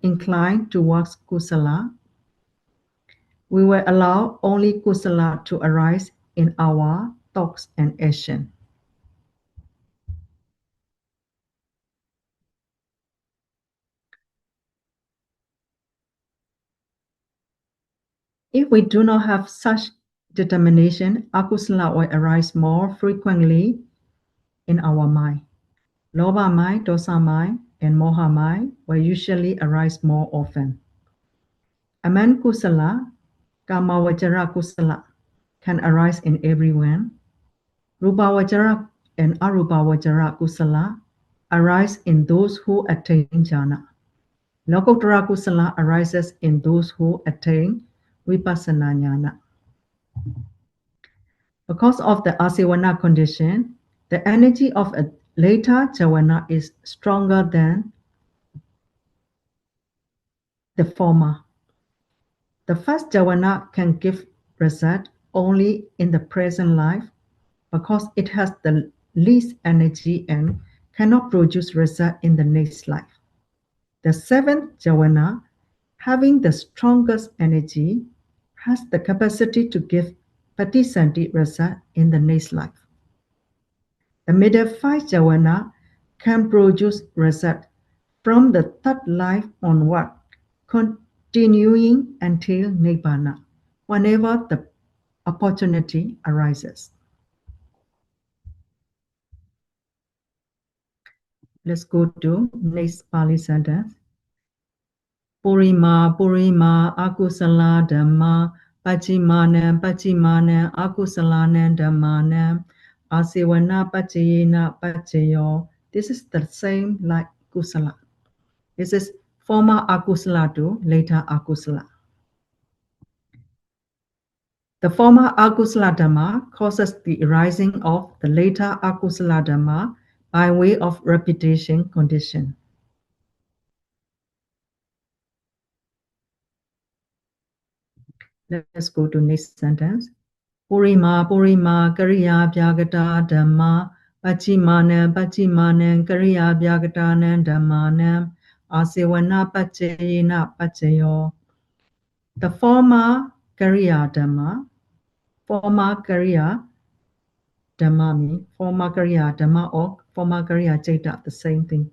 incline towards kusala. We will allow only kusala to arise in our thoughts and action. If we do not have such determination, akusala will arise more frequently in our mind. Lobha mind, dosa mind, and moha mind will usually arise more often. Aman kusala, kamavajara kusala, can arise in everyone. Rupavajara and arupavajara kusala arise in those who attain jhana. Lokuttara kusala arises in those who attain vipassana jnana. Because of the Āsevana condition, the energy of a later jhāvana is stronger than the former. The first jhāvana can give result only in the present life because it has the least energy and cannot produce result in the next life. The seventh jhāvana, having the strongest energy, has the capacity to give patisandhi result in the next life. The middle five jhāvana can produce result from the third life onward, continuing until Nibbana, whenever the opportunity arises. Let's go to next Pali sentence. Purima akusala dhamma Paṭṭhāna akusalanan dhammanam Āsevanā-paccayena paccayo. This is the same like kusala. This is former akusala to later akusala. The former akusala dhamma causes the arising of the later akusala dhamma by way of repetition condition. Let's go to next sentence. Purima kariya vyagata dhamma Paṭṭhāna kariya vyagatanan dhammanam Āsevanā-paccayena paccayo. The former kariya dhamma, former kariya Dhamma means former Kariya Dhamma or former Kariya Citta, the same thing.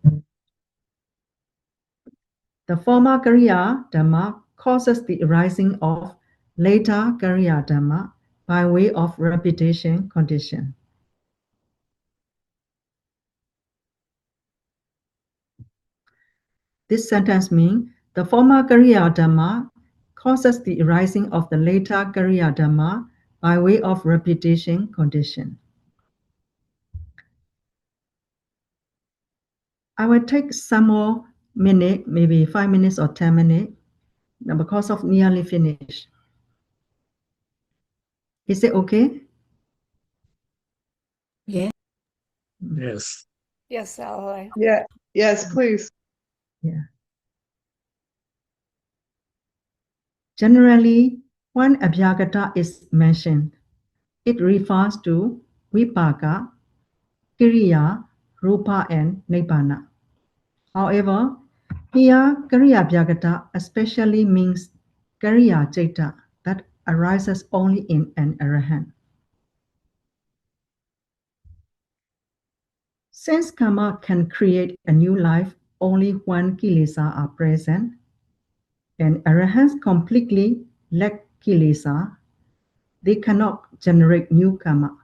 The former Kariya Dhamma causes the arising of later Kariya Dhamma by way of repetition condition. This sentence means the former Kariya Dhamma causes the arising of the later Kariya Dhamma by way of repetition condition. I will take some more minute, maybe 5 minutes or 10 minutes, because of nearly finished. Is it okay? Yes. Yes. Yes, Ally. Yeah. Yes, please. Yeah. Generally, when Abhyagata is mentioned, it refers to Vipaka, Kiriya, Rupa, and Nibbana. However, here Kariya Abhyagata especially means Kariya Citta that arises only in an arahant. Since karma can create a new life only when kilesa are present, and arahants completely lack kilesa, they cannot generate new karma.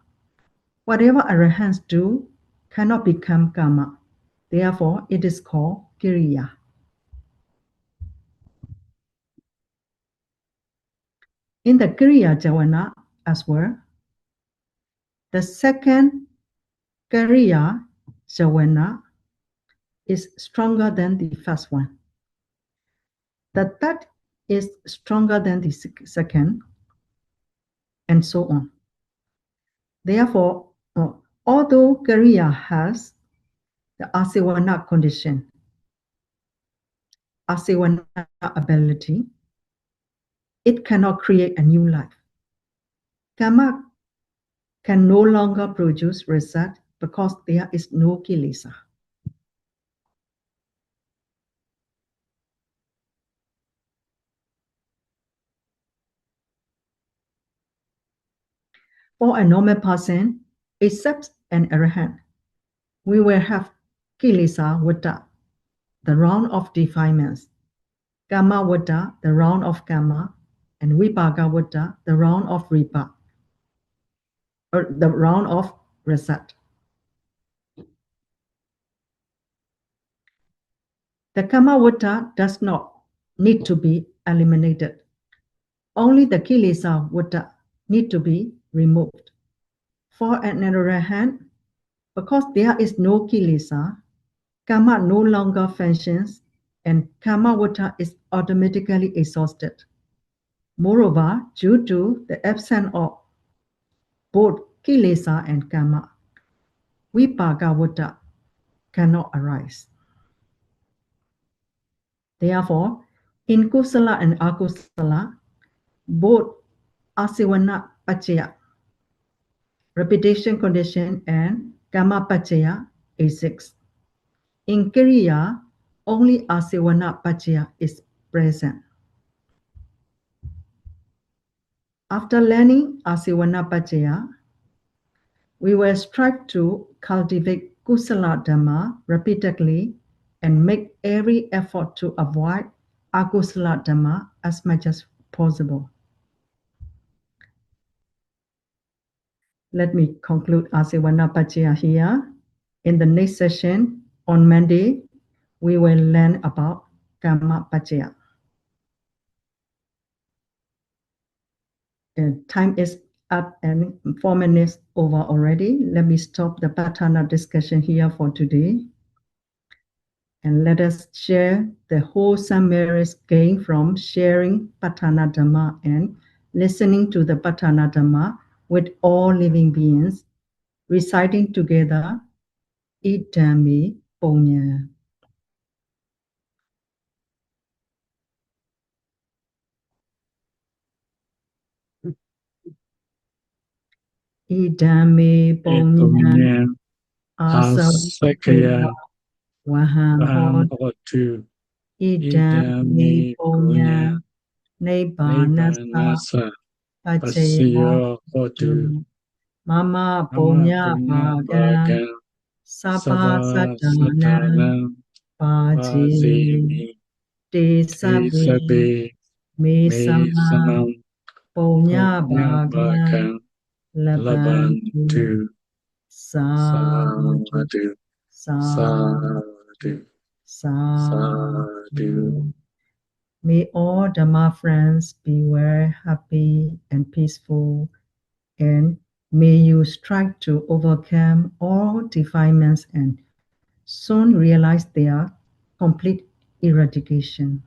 Whatever arahants do cannot become karma. Therefore, it is called kiriya. In the kiriya javana as well, the second kiriya javana is stronger than the first one. The third is stronger than the second, and so on. Therefore, although kiriya has the Āsevanā condition, Āsevanā ability, it cannot create a new life. Karma can no longer produce result because there is no kilesa. For a normal person, except an arahant, we will have kilesa vada, the round of defilements, karma vada, the round of karma, and vipaka vada, the round of vipa, or the round of result. The karma vada does not need to be eliminated. Only the kilesa vada need to be removed. For an arahant, because there is no kilesa, karma no longer functions and karma vada is automatically exhausted. Moreover, due to the absence of both kilesa and karma, vipaka vada cannot arise. Therefore, in kusala and akusala, both Āsevanā-paccaya, repetition condition, and karma-paccaya exist. In kiriya, only Āsevanā-paccaya is present. After learning Āsevanā-paccaya, we will strive to cultivate kusala dhamma repeatedly and make every effort to avoid akusala dhamma as much as possible. Let me conclude Āsevanā-paccaya here. In the next session, on Monday, we will learn about karma-paccaya. Time is up and 4 minutes over already. Let me stop the Paṭṭhāna discussion here for today. And let us share the wholesome merits gained from sharing Paṭṭhāna Dhamma and listening to the Paṭṭhāna Dhamma with all living beings, reciting together, Idami Punya. Idami Punya Āsevanā-paccaya Waham Hotu Idami Punya Nibbānasa Nibbanasa Paccaya Hotu Mama Nama Punya Punya Bhagan Bhagan Sabha Sabha Satanam Satanam Pajimi Vajimi Te Te Sabe Sabe Me Me Sama Samam Punya Punya Bhagan Bhagan Labantu Labantu Sadhu Sadhu Sadhu Sadhu Sadhu. May all Dharma friends be very happy and peaceful, and may you strive to overcome all defilements and soon realize their complete eradication.